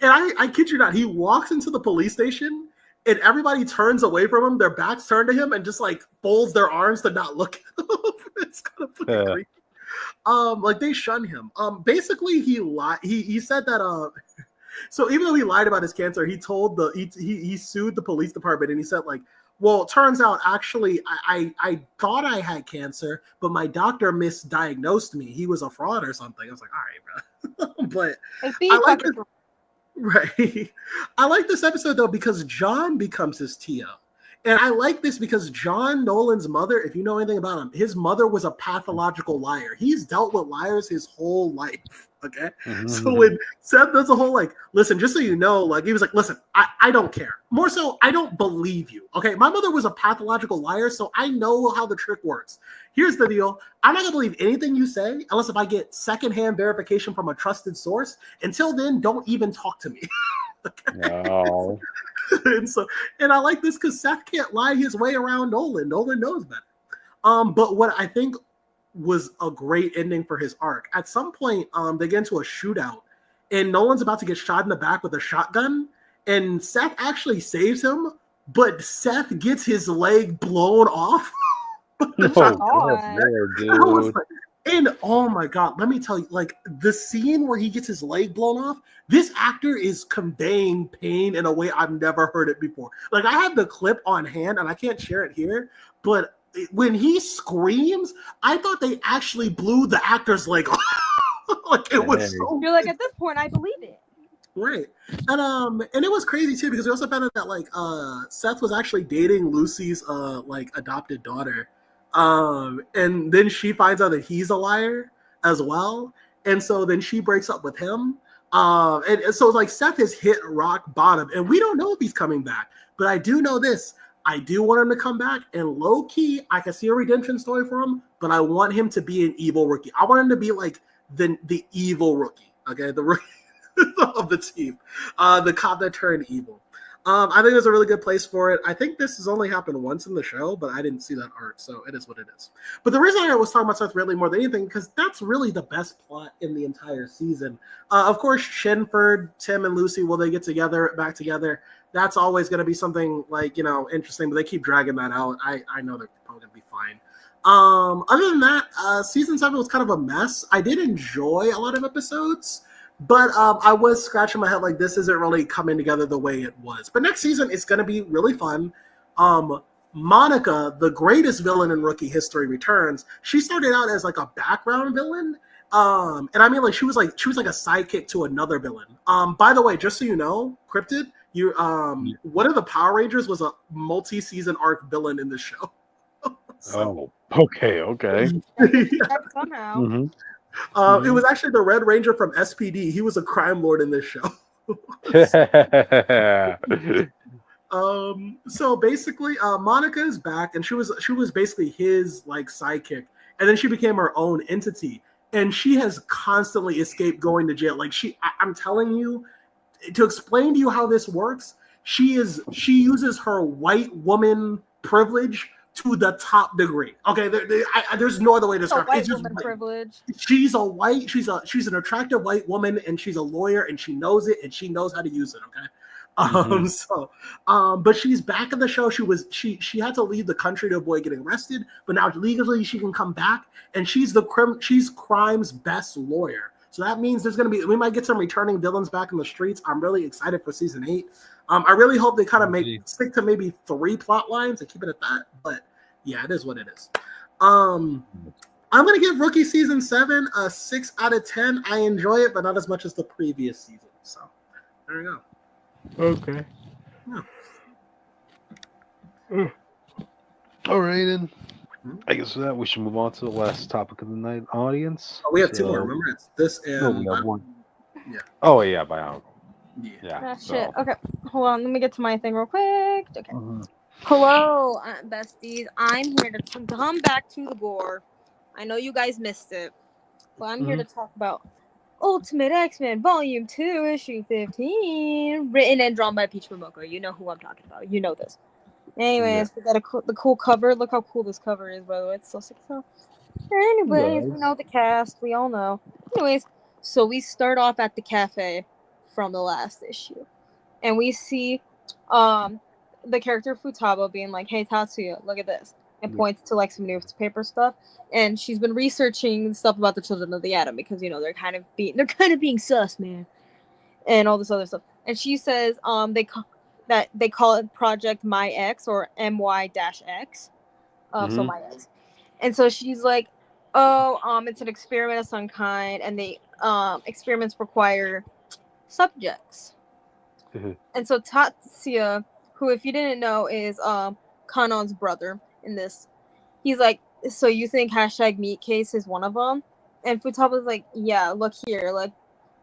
I kid you not, he walks into the police station, and everybody turns away from him. Their backs turn to him and just like folds their arms to not look at him. It's kind of fucking creepy. Like they shun him. Basically, he lied. He said that so even though he lied about his cancer, he told he sued the police department, and he said like, well, it turns out actually I thought I had cancer, but my doctor misdiagnosed me. He was a fraud or something. I was like, all right, bro. But I like this, right. I like this episode though because John becomes his TO. And I like this because John Nolan's mother, if you know anything about him, his mother was a pathological liar. He's dealt with liars his whole life. Okay. Mm-hmm. So when Seth does the whole like, listen, just so you know, like he was like, listen, I don't care. More so, I don't believe you. Okay. My mother was a pathological liar, so I know how the trick works. Here's the deal. I'm not gonna believe anything you say unless if I get secondhand verification from a trusted source. Until then, don't even talk to me. Okay? No. And I like this because Seth can't lie his way around Nolan. Nolan knows better. But what I think was a great ending for his arc. At some point, they get into a shootout, and Nolan's about to get shot in the back with a shotgun, and Seth actually saves him, but Seth gets his leg blown off. And oh my god, let me tell you, like the scene where he gets his leg blown off, this actor is conveying pain in a way I've never heard it before. Like I have the clip on hand and I can't share it here, but when he screams, I thought they actually blew the actor's leg off. Like it was so you're like, at this point I believe it. Right. And it was crazy too because we also found out that like Seth was actually dating Lucy's like adopted daughter. And then she finds out that he's a liar as well. and so then she breaks up with him. And so it's like Seth has hit rock bottom, and we don't know if he's coming back. But I do know this: I do want him to come back, and low key, I can see a redemption story for him. But I want him to be an evil rookie. I want him to be like the evil rookie, okay, the rookie of the team, the cop that turned evil. I think there's a really good place for it. I think this has only happened once in the show, but I didn't see that art, so it is what it is. But the reason I was talking about Seth Ridley more than anything, because that's really the best plot in the entire season. Of course, Shinford, Tim, and Lucy, will they get back together? That's always going to be something like, interesting, but they keep dragging that out. I know they're probably going to be fine. Other than that, season 7 was kind of a mess. I did enjoy a lot of episodes, but I was scratching my head like this isn't really coming together the way it was. But next season, it's going to be really fun. Monica, the greatest villain in rookie history, returns. She started out as like a background villain. And I mean, like she was like a sidekick to another villain. By the way, just so you know, Cryptid, one of the Power Rangers was a multi-season arc villain in the show. So, okay. Somehow. Mm-hmm. It was actually the Red Ranger from SPD. He was a crime lord in this show. So basically, Monica is back, and she was basically his like sidekick, and then she became her own entity, and she has constantly escaped going to jail. Like I'm telling you, to explain to you how this works, she uses her white woman privilege to the top degree. Okay, there's no other way to describe it. It's just woman privilege. She's an attractive white woman, and she's a lawyer, and she knows it, and she knows how to use it. Okay. But she's back in the show. She had to leave the country to avoid getting arrested, but now legally she can come back, and she's crime's best lawyer. So that means we might get some returning villains back in the streets. I'm really excited for season 8. I really hope they kind of stick to maybe 3 plot lines and keep it at that. But yeah, it is what it is. I'm gonna give Rookie season 7 a 6 out of 10. I enjoy it, but not as much as the previous season. So there you go. Okay. Yeah. All right, then. I guess with that, we should move on to the last topic of the night, audience. Oh, we have 2 more. Remember, it's this and we have 1. Yeah. Oh yeah, Bionicle. Ah, shit. Okay, hold on. Let me get to my thing real quick. Okay. Mm-hmm. Hello, besties. I'm here to come back to the gore. I know you guys missed it, but I'm here to talk about Ultimate X-Men Volume 2, Issue 15, written and drawn by Peach Momoko. You know who I'm talking about. You know this. Anyways, we got the cool cover. Look how cool this cover is, by the way. It's so sick. Anyways, we know the cast. We all know. Anyways, so we start off at the cafe from the last issue, and we see the character Futaba being like, "Hey Tatsuya, look at this," and points to like some newspaper stuff, and she's been researching stuff about the Children of the Atom because they're kind of being sus, man, and all this other stuff. And she says they call it Project My X or MY-X, so My X, and so she's like, it's an experiment of some kind, and the experiments require subjects. And so Tatsuya, who, if you didn't know, is Kanon's brother in this, he's like, so you think #meat case is one of them? And Futaba's like, yeah, look here, like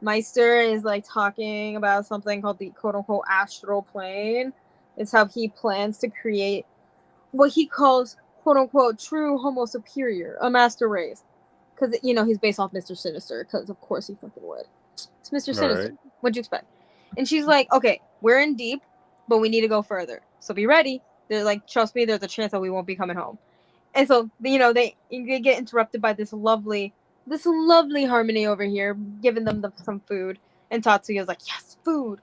Meister is like talking about something called the quote-unquote astral plane. It's how he plans to create what he calls quote-unquote true homo superior, a master race, because he's based off Mr. Sinister, because of course he fucking would. It's Mr. Sinister. Right. What'd you expect? And she's like, okay, we're in deep, but we need to go further. So be ready. They're like, trust me, there's a chance that we won't be coming home. And so, they get interrupted by this lovely harmony over here, giving them some food. And Tatsuya's like, yes, food.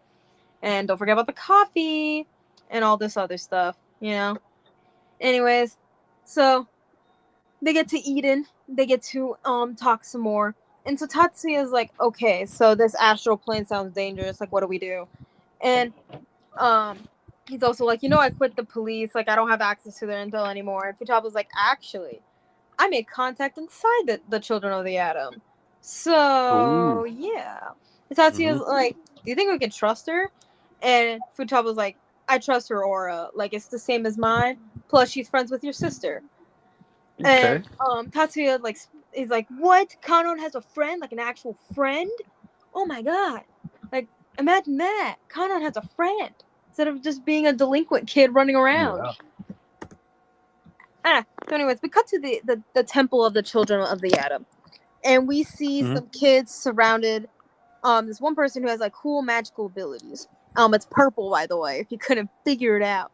And don't forget about the coffee and all this other stuff, Anyways, so they get to Eden. They get to talk some more. And so Tatsuya's like, okay, so this astral plane sounds dangerous. Like, what do we do? And he's also like, I quit the police. Like, I don't have access to their intel anymore. And Futaba's like, actually, I made contact inside the Children of the Atom. So, yeah. And Tatsuya's like, do you think we can trust her? And Futaba's like, I trust her aura. Like, it's the same as mine. Plus, she's friends with your sister. Okay. And Tatsuya, like, he's like, what? Kanon has a friend, like an actual friend? Oh my god! Like, imagine that. Kanon has a friend instead of just being a delinquent kid running around. So anyways, we cut to the temple of the children of the atom, and we see some kids surrounded. This one person who has like cool magical abilities. It's purple, by the way, if you couldn't figure it out.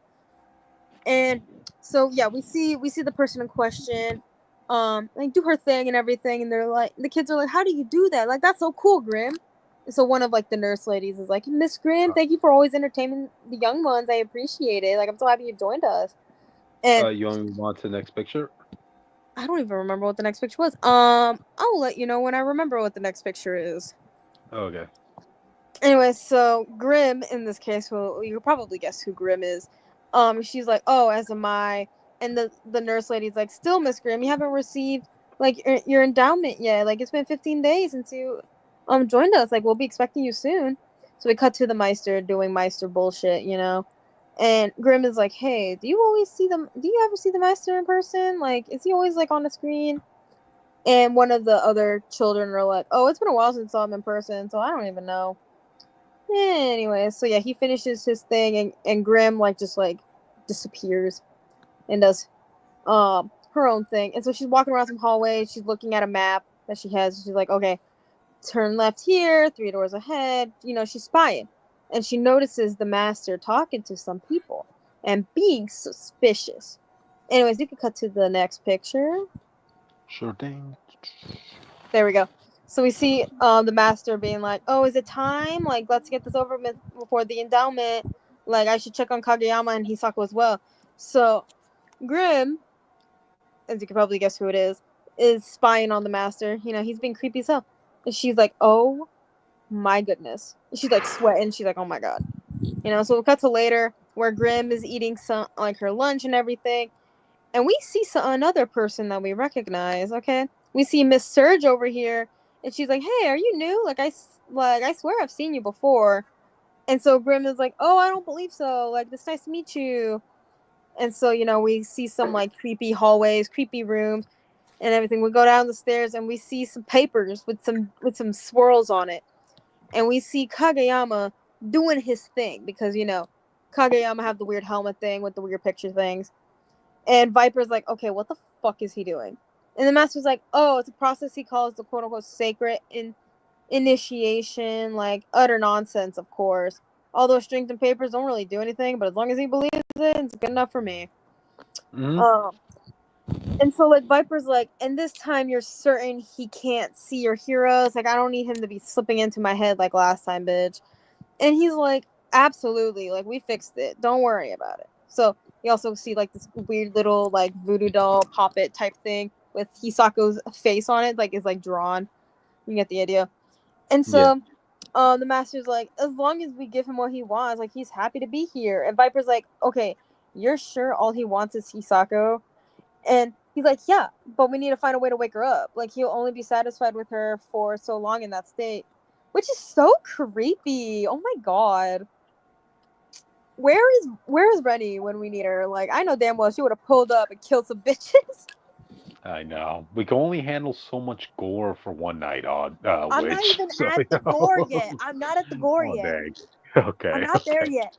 And so yeah, we see the person in question, like do her thing and everything, and they're like, the kids are like, how do you do that? Like, that's so cool, Grim. And so one of like the nurse ladies is like, Miss Grim, thank you for always entertaining the young ones. I appreciate it. Like, I'm so happy you joined us. And You want to move on to the next picture? I don't even remember what the next picture was. I'll let you know when I remember what the next picture is. Okay. Anyway, so Grim in this case, well, you probably guess who Grim is. She's like, oh, as am I. And the nurse lady's like, still, Miss Grim, you haven't received like your endowment yet. Like, it's been 15 days since you joined us. Like, we'll be expecting you soon. So we cut to the Meister doing Meister bullshit, you know. And Grim is like, hey, do you ever see the Meister in person? Like, is he always like on the screen? And one of the other children are like, oh, it's been a while since I saw him in person, so I don't even know. Anyway, so yeah, he finishes his thing, and Grim like just like disappears and does her own thing. And so she's walking around some hallway, she's looking at a map that she has. She's like, okay, turn left here, 3 doors ahead. You know, she's spying. And she notices the Master talking to some people and being suspicious. Anyways, you can cut to the next picture. Sure thing. There we go. So we see the Master being like, oh, is it time? Like, let's get this over with before the endowment. Like, I should check on Kageyama and Hisako as well. So Grim, as you can probably guess who it is spying on the Master. You know, he's being creepy as hell. And she's like, oh my goodness. She's like sweating. She's like, oh my god. You know, so we'll cut to later where Grim is eating some like her lunch and everything. And we see another person that we recognize, okay? We see Miss Surge over here, and she's like, hey, are you new? Like, I swear I've seen you before. And so Grim is like, oh, I don't believe so. Like, it's nice to meet you. And so, you know, we see some, like, creepy hallways, creepy rooms, and everything. We go down the stairs, and we see some papers with some swirls on it. And we see Kageyama doing his thing, because, you know, Kageyama have the weird helmet thing with the weird picture things. And Viper's like, okay, what the fuck is he doing? And the Master's like, oh, it's a process he calls the quote-unquote sacred initiation, like utter nonsense, of course. Although strings and papers don't really do anything, but as long as he believes it, it's good enough for me. And so, like, Viper's like, and this time you're certain he can't see your heroes? Like, I don't need him to be slipping into my head like last time, bitch. And he's like, absolutely, like, we fixed it. Don't worry about it. So you also see like this weird little like voodoo doll puppet type thing with Hisako's face on it, like it's like drawn. You get the idea. And so the Master's like, as long as we give him what he wants, like he's happy to be here. And Viper's like, okay, you're sure all he wants is Hisako? And he's like, yeah, but we need to find a way to wake her up. Like, he'll only be satisfied with her for so long in that state. Which is so creepy. Oh my god. Where is Rennie when we need her? Like, I know damn well she would have pulled up and killed some bitches. I know. We can only handle so much gore for one night on I'm not even at the gore yet. I'm not at the gore yet. Dang. Okay. I'm not there yet.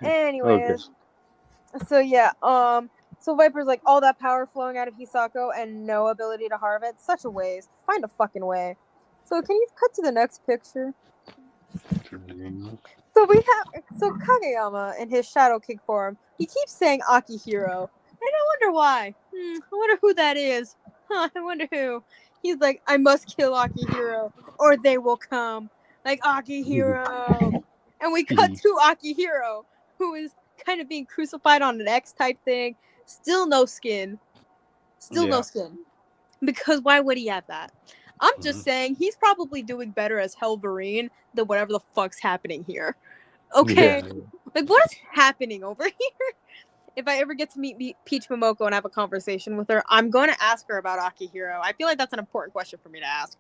Anyways. So yeah, so Viper's like, all that power flowing out of Hisako and no ability to harvest. Such a waste. Find a fucking way. So can you cut to the next picture? So Kageyama in his Shadow Kick form, he keeps saying Akihiro. And I wonder why. I wonder who that is. I wonder who. He's like, I must kill Akihiro or they will come. Like, Akihiro. And we cut to Akihiro, who is kind of being crucified on an X type thing. Still no skin. No skin. Because why would he have that? I'm just saying he's probably doing better as Helverine than whatever the fuck's happening here. Okay? Yeah. Like, what is happening over here? If I ever get to meet Peach Momoko and have a conversation with her, I'm going to ask her about Akihiro. I feel like that's an important question for me to ask.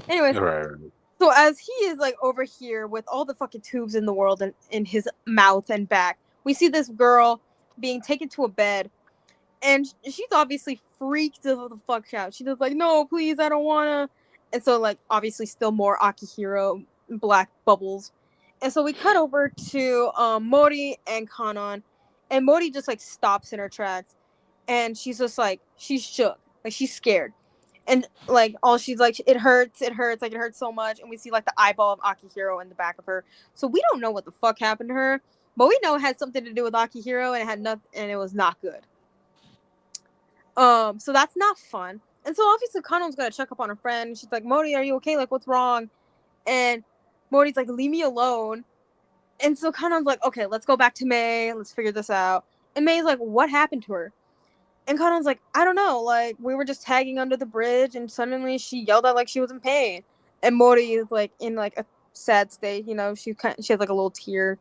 Anyways, so as he is like over here with all the fucking tubes in the world in his mouth and back, we see this girl being taken to a bed. And she's obviously freaked the fuck out. She's just like, no, please, I don't wanna. And so, like, obviously, still more Akihiro black bubbles. And so we cut over to Mori and Kanon, and Mori just like stops in her tracks, and she's just like, she's shook, like she's scared, and like all she's like, it hurts, like it hurts so much, and we see like the eyeball of Akihiro in the back of her. So we don't know what the fuck happened to her, but we know it had something to do with Akihiro, and it had nothing, and it was not good. So that's not fun. And so obviously Kanon's gonna check up on her friend. She's like, Mori, are you okay? Like, what's wrong? And Mori's like, leave me alone. And so Kanon's like, okay, let's go back to May. Let's figure this out. And May's like, what happened to her? And Kanon's like, I don't know. Like, we were just tagging under the bridge, and suddenly she yelled out like she was in pain. And Mori is like in like a sad state. You know, she has like a little tear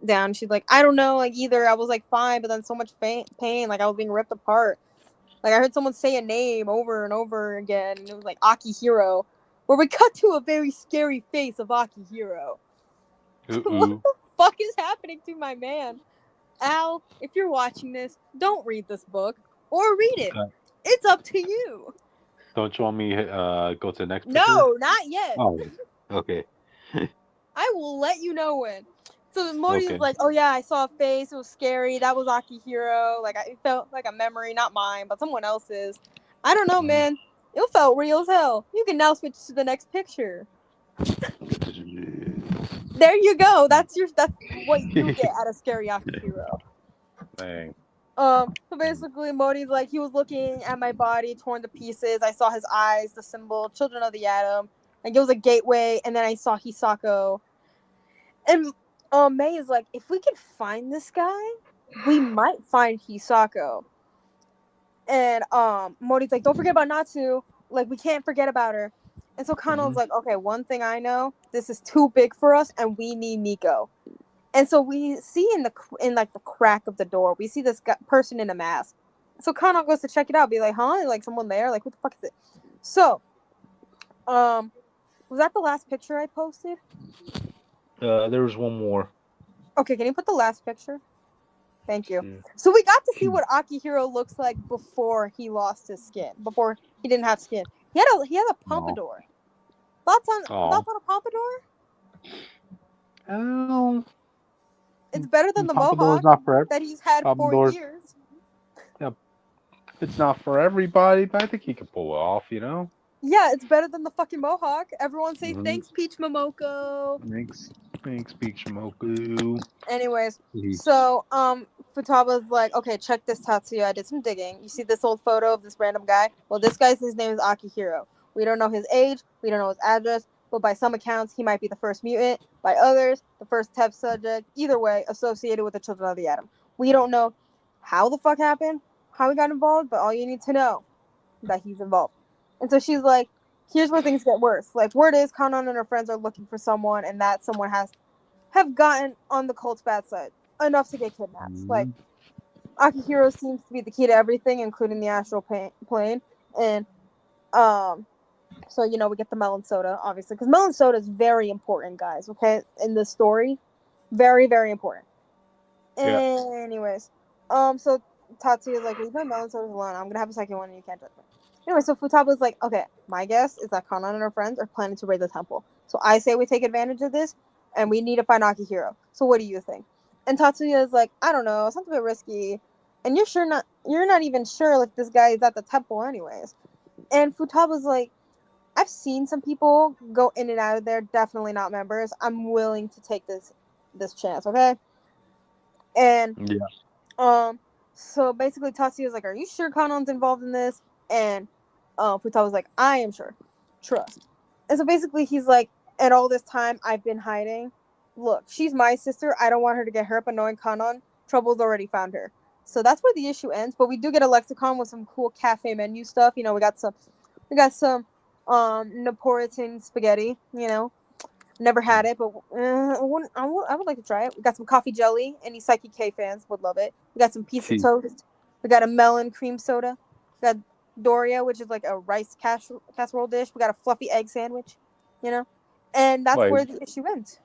down. She's like, I don't know. Like either I was like fine, but then so much pain. Like I was being ripped apart. Like I heard someone say a name over and over again, and it was like Akihiro. Where we cut to a very scary face of Akihiro. What the fuck is happening to my man? Al, if you're watching this, don't read this book or read it. Okay. It's up to you. Don't you want me go to the next picture? No, not yet. Oh, okay. I will let you know when. So Mori's like, oh yeah, I saw a face. It was scary. That was Akihiro. Like it felt like a memory, not mine, but someone else's. I don't know, man. It felt real as hell. You can now switch to the next picture. There you go. That's what you get out of scary Akihiro. Dang. So basically Mori's like, he was looking at my body torn to pieces. I saw his eyes, the symbol, children of the atom. Like it was a gateway, and then I saw Hisako. And May is like, if we can find this guy, we might find Hisako. And Mori's like, don't forget about Natsu. Like, we can't forget about her. And so Kanon's like, okay, one thing I know, this is too big for us, and we need Nico. And so we see in the crack of the door, we see this person in a mask. So Kanon goes to check it out, be like, huh? Like someone there? Like, what the fuck is it? So, was that the last picture I posted? There was one more. Okay, can you put the last picture? Thank you. So we got to see what Akihiro looks like before he lost his skin. Before he didn't have skin. He had a pompadour. Thoughts on a pompadour? It's better than the mohawk that he's had for years. Yeah, it's not for everybody, but I think he can pull it off, you know? Yeah, it's better than the fucking mohawk. Everyone say thanks, Peach Momoko. Thanks, Peach Momoko. Anyways, so Futaba's like, okay, check this, Tatsuya. I did some digging. You see this old photo of this random guy? Well, his name is Akihiro. We don't know his age, we don't know his address, but by some accounts, he might be the first mutant. By others, the first test subject. Either way, associated with the Children of the Atom. We don't know how the fuck happened, how he got involved, but all you need to know is that he's involved. And so she's like, here's where things get worse. Like, word is Kanon and her friends are looking for someone, and that someone have gotten on the cult's bad side enough to get kidnapped. Like, Akihiro seems to be the key to everything, including the astral plane. And so you know, we get the melon soda, obviously, because melon soda is very important, guys. Okay, in this story, very, very important. Yeah. Anyways, so Tatsuya is like, leave my melon sodas alone. I'm gonna have a second one, and you can't judge me. Anyway, so Futaba's like, okay, my guess is that Kanon and her friends are planning to raid the temple. So I say we take advantage of this, and we need to find Akihiro. So what do you think? And Tatsuya is like, I don't know, it's a bit risky. And you're not even sure if this guy is at the temple anyways. And Futaba's like, I've seen some people go in and out of there, definitely not members. I'm willing to take this chance, okay? And so basically Tatsuya's like, are you sure Kanon's involved in this? And Futaba's like, I am sure. Trust. And so basically he's like, and all this time I've been hiding. Look, she's my sister. I don't want her to get hurt, but knowing Kanon, trouble's already found her. So that's where the issue ends. But we do get a lexicon with some cool cafe menu stuff. You know, we got some Napolitan spaghetti. You know, never had it, but I would like to try it. We got some coffee jelly. Any Psyche K fans would love it. We got some pizza toast. We got a melon cream soda. We got Doria, which is like a rice casserole dish. We got a fluffy egg sandwich. You know, and that's where the issue ends.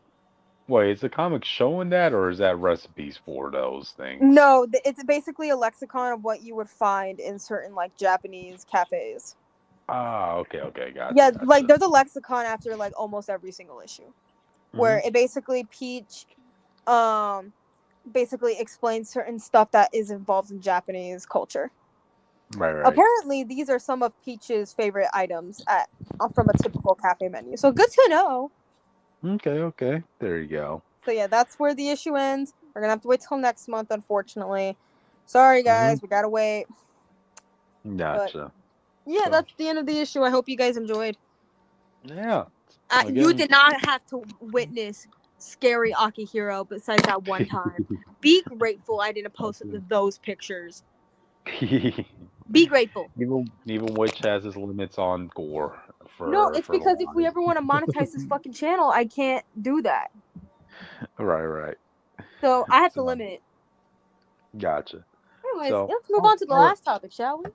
Wait, is the comic showing that, or is that recipes for those things? No, it's basically a lexicon of what you would find in certain like Japanese cafes. Ah, okay, gotcha. Yeah, Gotcha. like there's a lexicon after like almost every single issue, where it basically Peach, basically explains certain stuff that is involved in Japanese culture. Right. Apparently, these are some of Peach's favorite items from a typical cafe menu. So good to know. Okay. There you go. So yeah, that's where the issue ends. We're gonna have to wait till next month, unfortunately. Sorry, guys, we gotta wait. Gotcha. But, yeah, that's the end of the issue. I hope you guys enjoyed. Yeah. You did not have to witness scary Akihiro besides that one time. Be grateful I didn't post those pictures. Be grateful. Even Witch has his limits on gore. No, it's because if we ever want to monetize this fucking channel, I can't do that. Right. So I have to limit it. Gotcha. Anyways, let's move on to the last topic, shall we?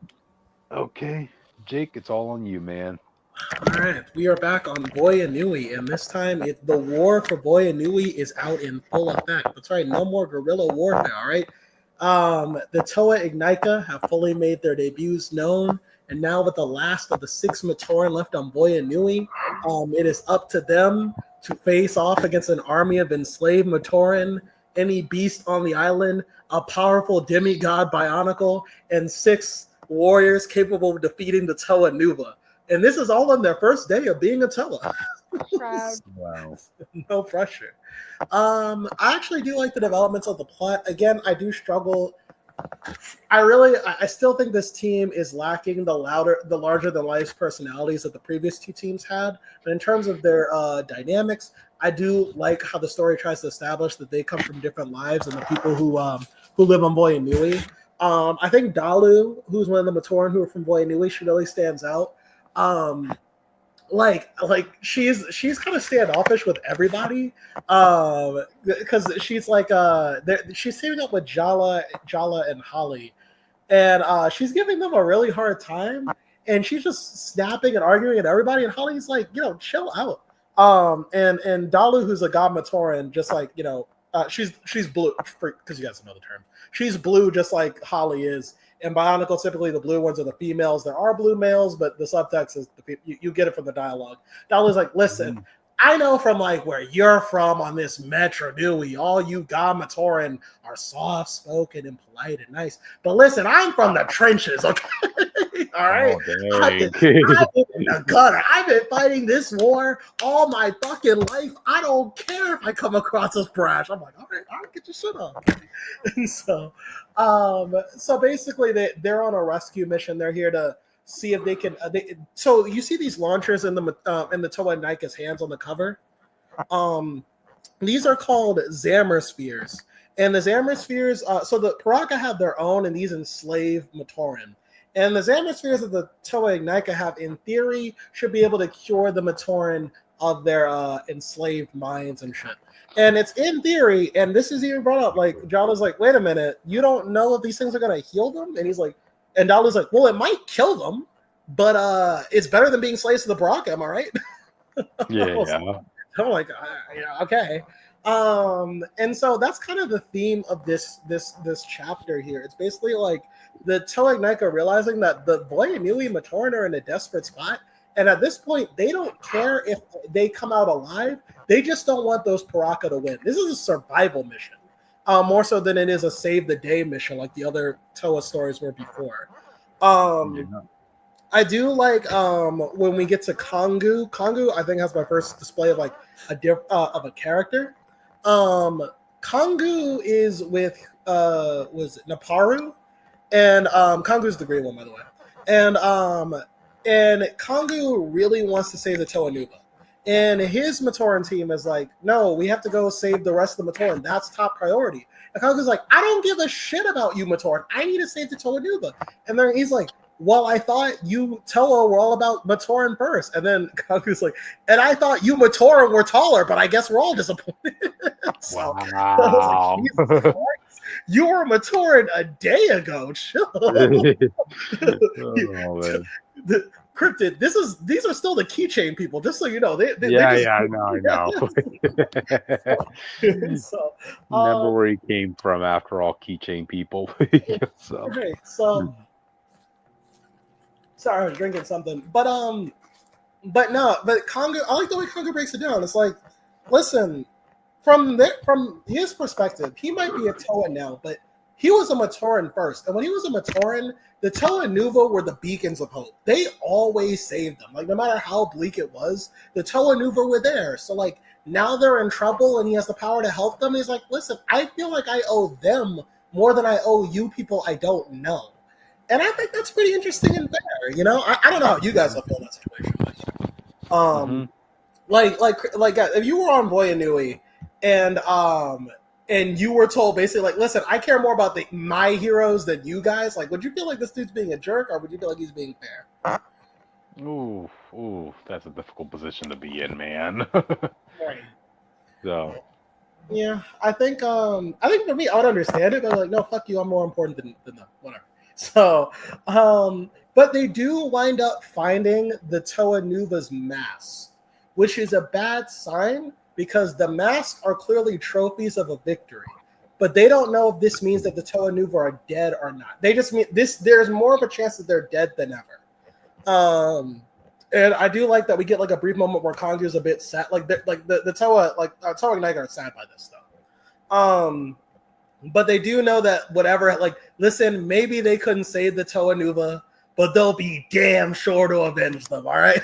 Okay. Jake, it's all on you, man. All right, we are back on Boya Nui, and this time the war for Boya Nui is out in full effect. That's right, no more guerrilla warfare, all right? The Toa Ignika have fully made their debuts known, and now with the last of the 6 Matoran left on Boya Nui, it is up to them to face off against an army of enslaved Matoran, any beast on the island, a powerful demigod Bionicle, and 6 warriors capable of defeating the Toa Nuba. And this is all on their first day of being a Toa. Proud. Wow. No pressure. I actually do like the developments of the plot. Again, I do struggle. I still think this team is lacking the larger than life personalities that the previous 2 teams had. But in terms of their dynamics, I do like how the story tries to establish that they come from different lives and the people who live on Boya Nui. I think Dalu, who's one of the Matoran who are from Boya Nui, she really stands out. Like she's kind of standoffish with everybody, because she's like she's teaming up with Jala and Holly, and she's giving them a really hard time, and she's just snapping and arguing at everybody, and Holly's like, chill out. And Dalu, who's a god Matoran, just like she's blue, because you guys know the term. She's blue, just like Holly is. And Bionicle, typically the blue ones are the females. There are blue males, but the subtext is you get it from the dialogue. Dalu's like, listen, I know from like where you're from on this Metro Nui, all you God Matoran are soft spoken and polite and nice. But listen, I'm from the trenches, okay? All right. I've been in the gutter. I've been fighting this war all my fucking life. I don't care if I come across as brash. I'm like, all right, get your shit on. And so basically they're on a rescue mission. They're here to see if they can. So you see these launchers in the Toa Nika's hands on the cover. These are called Zammer Spheres, and the Zammer Spheres. So the Paraka have their own, and these enslaved Matoran. And the Zammer Spheres that the Toa Ignika have, in theory, should be able to cure the Matoran of their enslaved minds and shit. And it's in theory, and this is even brought up. Like, Jala's like, wait a minute, you don't know if these things are going to heal them? And he's like, and Dalu's like, well, it might kill them, but it's better than being slaves to the Baraka, am I right? Yeah. I'm like, yeah, okay. And so that's kind of the theme of this chapter here. It's basically like the Toa Ignika realizing that the Boya Nui Matoran are in a desperate spot, and at this point, they don't care if they come out alive. They just don't want those Paraka to win. This is a survival mission, more so than it is a save the day mission like the other Toa stories were before. I do like when we get to Kongu. Kongu, I think, has my first display of like a character. Kongu is with was it Naparu, and Kongu's the green one, by the way. And Kongu really wants to save the Toa Nuba. And his Matoran team is like, no, we have to go save the rest of the Matoran. That's top priority. And Kongu's like, I don't give a shit about you, Matoran. I need to save the Toa Nuba. And then he's like, well, I thought you Toa were all about Matoran first. And then Kongu's like, and I thought you Matoran were taller, but I guess we're all disappointed. So, wow. Like, you were Matoran a day ago. Chill. Oh, man. Cryptid, these are still the keychain people, just so you know. They I know. So, Remember where he came from, after all, keychain people. So. Right, so sorry, I was drinking something, but no, but Conga, I like the way Conga breaks it down. It's like, listen, from his perspective, he might be a Toa now, but he was a Matoran first, and when he was a Matoran, the Toa Nuva were the beacons of hope. They always saved them. Like, no matter how bleak it was, the Toa Nuva were there. So, like, now they're in trouble, and he has the power to help them. He's like, listen, I feel like I owe them more than I owe you people I don't know. And I think that's pretty interesting and fair. You know, I don't know how you guys will feel in that situation. Like if you were on Boyanui and you were told basically like, listen, I care more about my heroes than you guys. Like, would you feel like this dude's being a jerk, or would you feel like he's being fair? Ooh, that's a difficult position to be in, man. Right. So. Yeah, I think for me, I would understand it, but like, no, fuck you, I'm more important than them. Whatever. So, but they do wind up finding the Toa Nuva's mask, which is a bad sign because the masks are clearly trophies of a victory. But they don't know if this means that the Toa Nuva are dead or not. They just mean this. There's more of a chance that they're dead than ever. And I do like that we get like a brief moment where Kanju's a bit sad. Like the Toa, Toa and Night are sad by this stuff. But they do know that whatever, like, listen, maybe they couldn't save the Toa Nuva, but they'll be damn sure to avenge them, all right?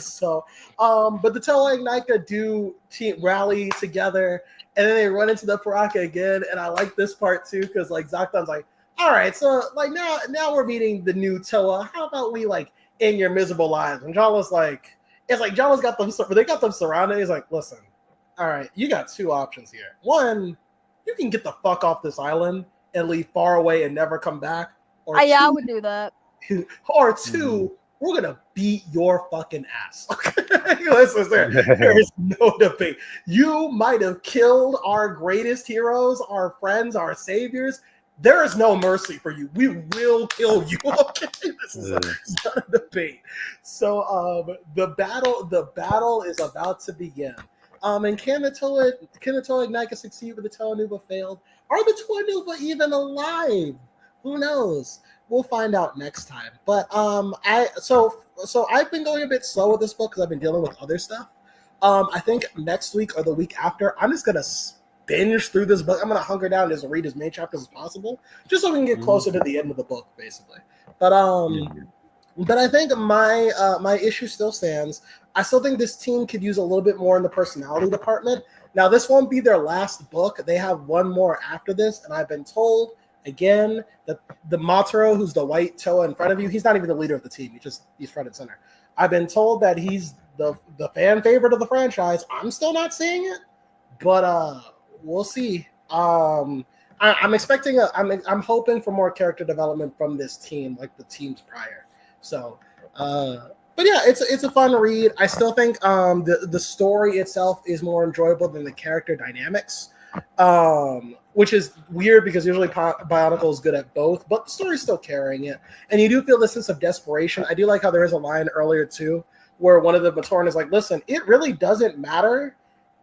So, but the Toa and Nika do rally together, and then they run into the Paraka again, and I like this part too, because, like, Zocton's like, all right, so, like, now we're meeting the new Toa. How about we, like, end your miserable lives? And Jala's like, it's like Jala's got them, they got them surrounded. He's like, listen, all right, you got two options here. One, you can get the fuck off this island and leave far away and never come back. Or two, I would do that. Or two, we're gonna beat your fucking ass. Listen, there is no debate. You might have killed our greatest heroes, our friends, our saviors. There is no mercy for you. We will kill you. Okay, this is not a debate. So the battle is about to begin. And can the Toa Ignite succeed, but the Toa Nuva failed? Are the Toa Nuva even alive? Who knows? We'll find out next time. But so I've been going a bit slow with this book because I've been dealing with other stuff. I think next week or the week after, I'm just gonna binge through this book. I'm gonna hunker down and just read as many chapters as possible, just so we can get closer to the end of the book, basically. But I think my issue still stands. I still think this team could use a little bit more in the personality department. Now, this won't be their last book. They have one more after this, and I've been told again that the Mataro, who's the white Toa in front of you, he's not even the leader of the team. He's front and center. I've been told that he's the fan favorite of the franchise. I'm still not seeing it, but we'll see. I'm expecting I'm hoping for more character development from this team, like the teams prior. So, but yeah, it's a fun read. I still think the story itself is more enjoyable than the character dynamics, which is weird because usually Bionicle is good at both, but the story's still carrying it. And you do feel this sense of desperation. I do like how there is a line earlier too, where one of the Matoran is like, listen, it really doesn't matter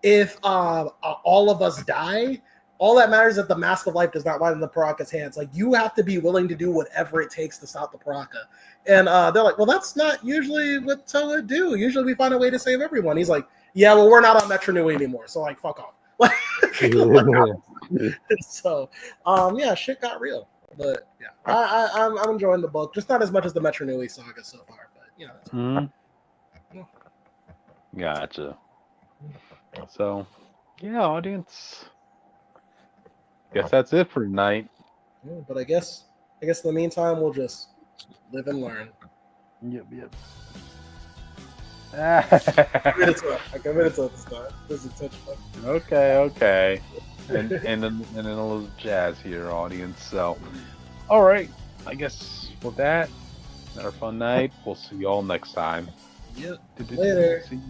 if all of us die. All that matters is that the Mask of Life does not lie in the Paraka's hands. Like, you have to be willing to do whatever it takes to stop the Paraka. And they're like, well, that's not usually what Toa do. Usually we find a way to save everyone. He's like, yeah, well, we're not on Metro Nui anymore, so, like, fuck off. So, yeah, shit got real. But, yeah, I'm enjoying the book. Just not as much as the Metro Nui saga so far, but, you know. Gotcha. So, yeah, audience. Guess that's it for tonight. Yeah, but I guess in the meantime we'll just live and learn. Yep. I committed to it this time. This is touchdown. Okay. And then a little jazz here, audience. So, all right. I guess with that, another fun night. We'll see y'all next time. Yep. Later. See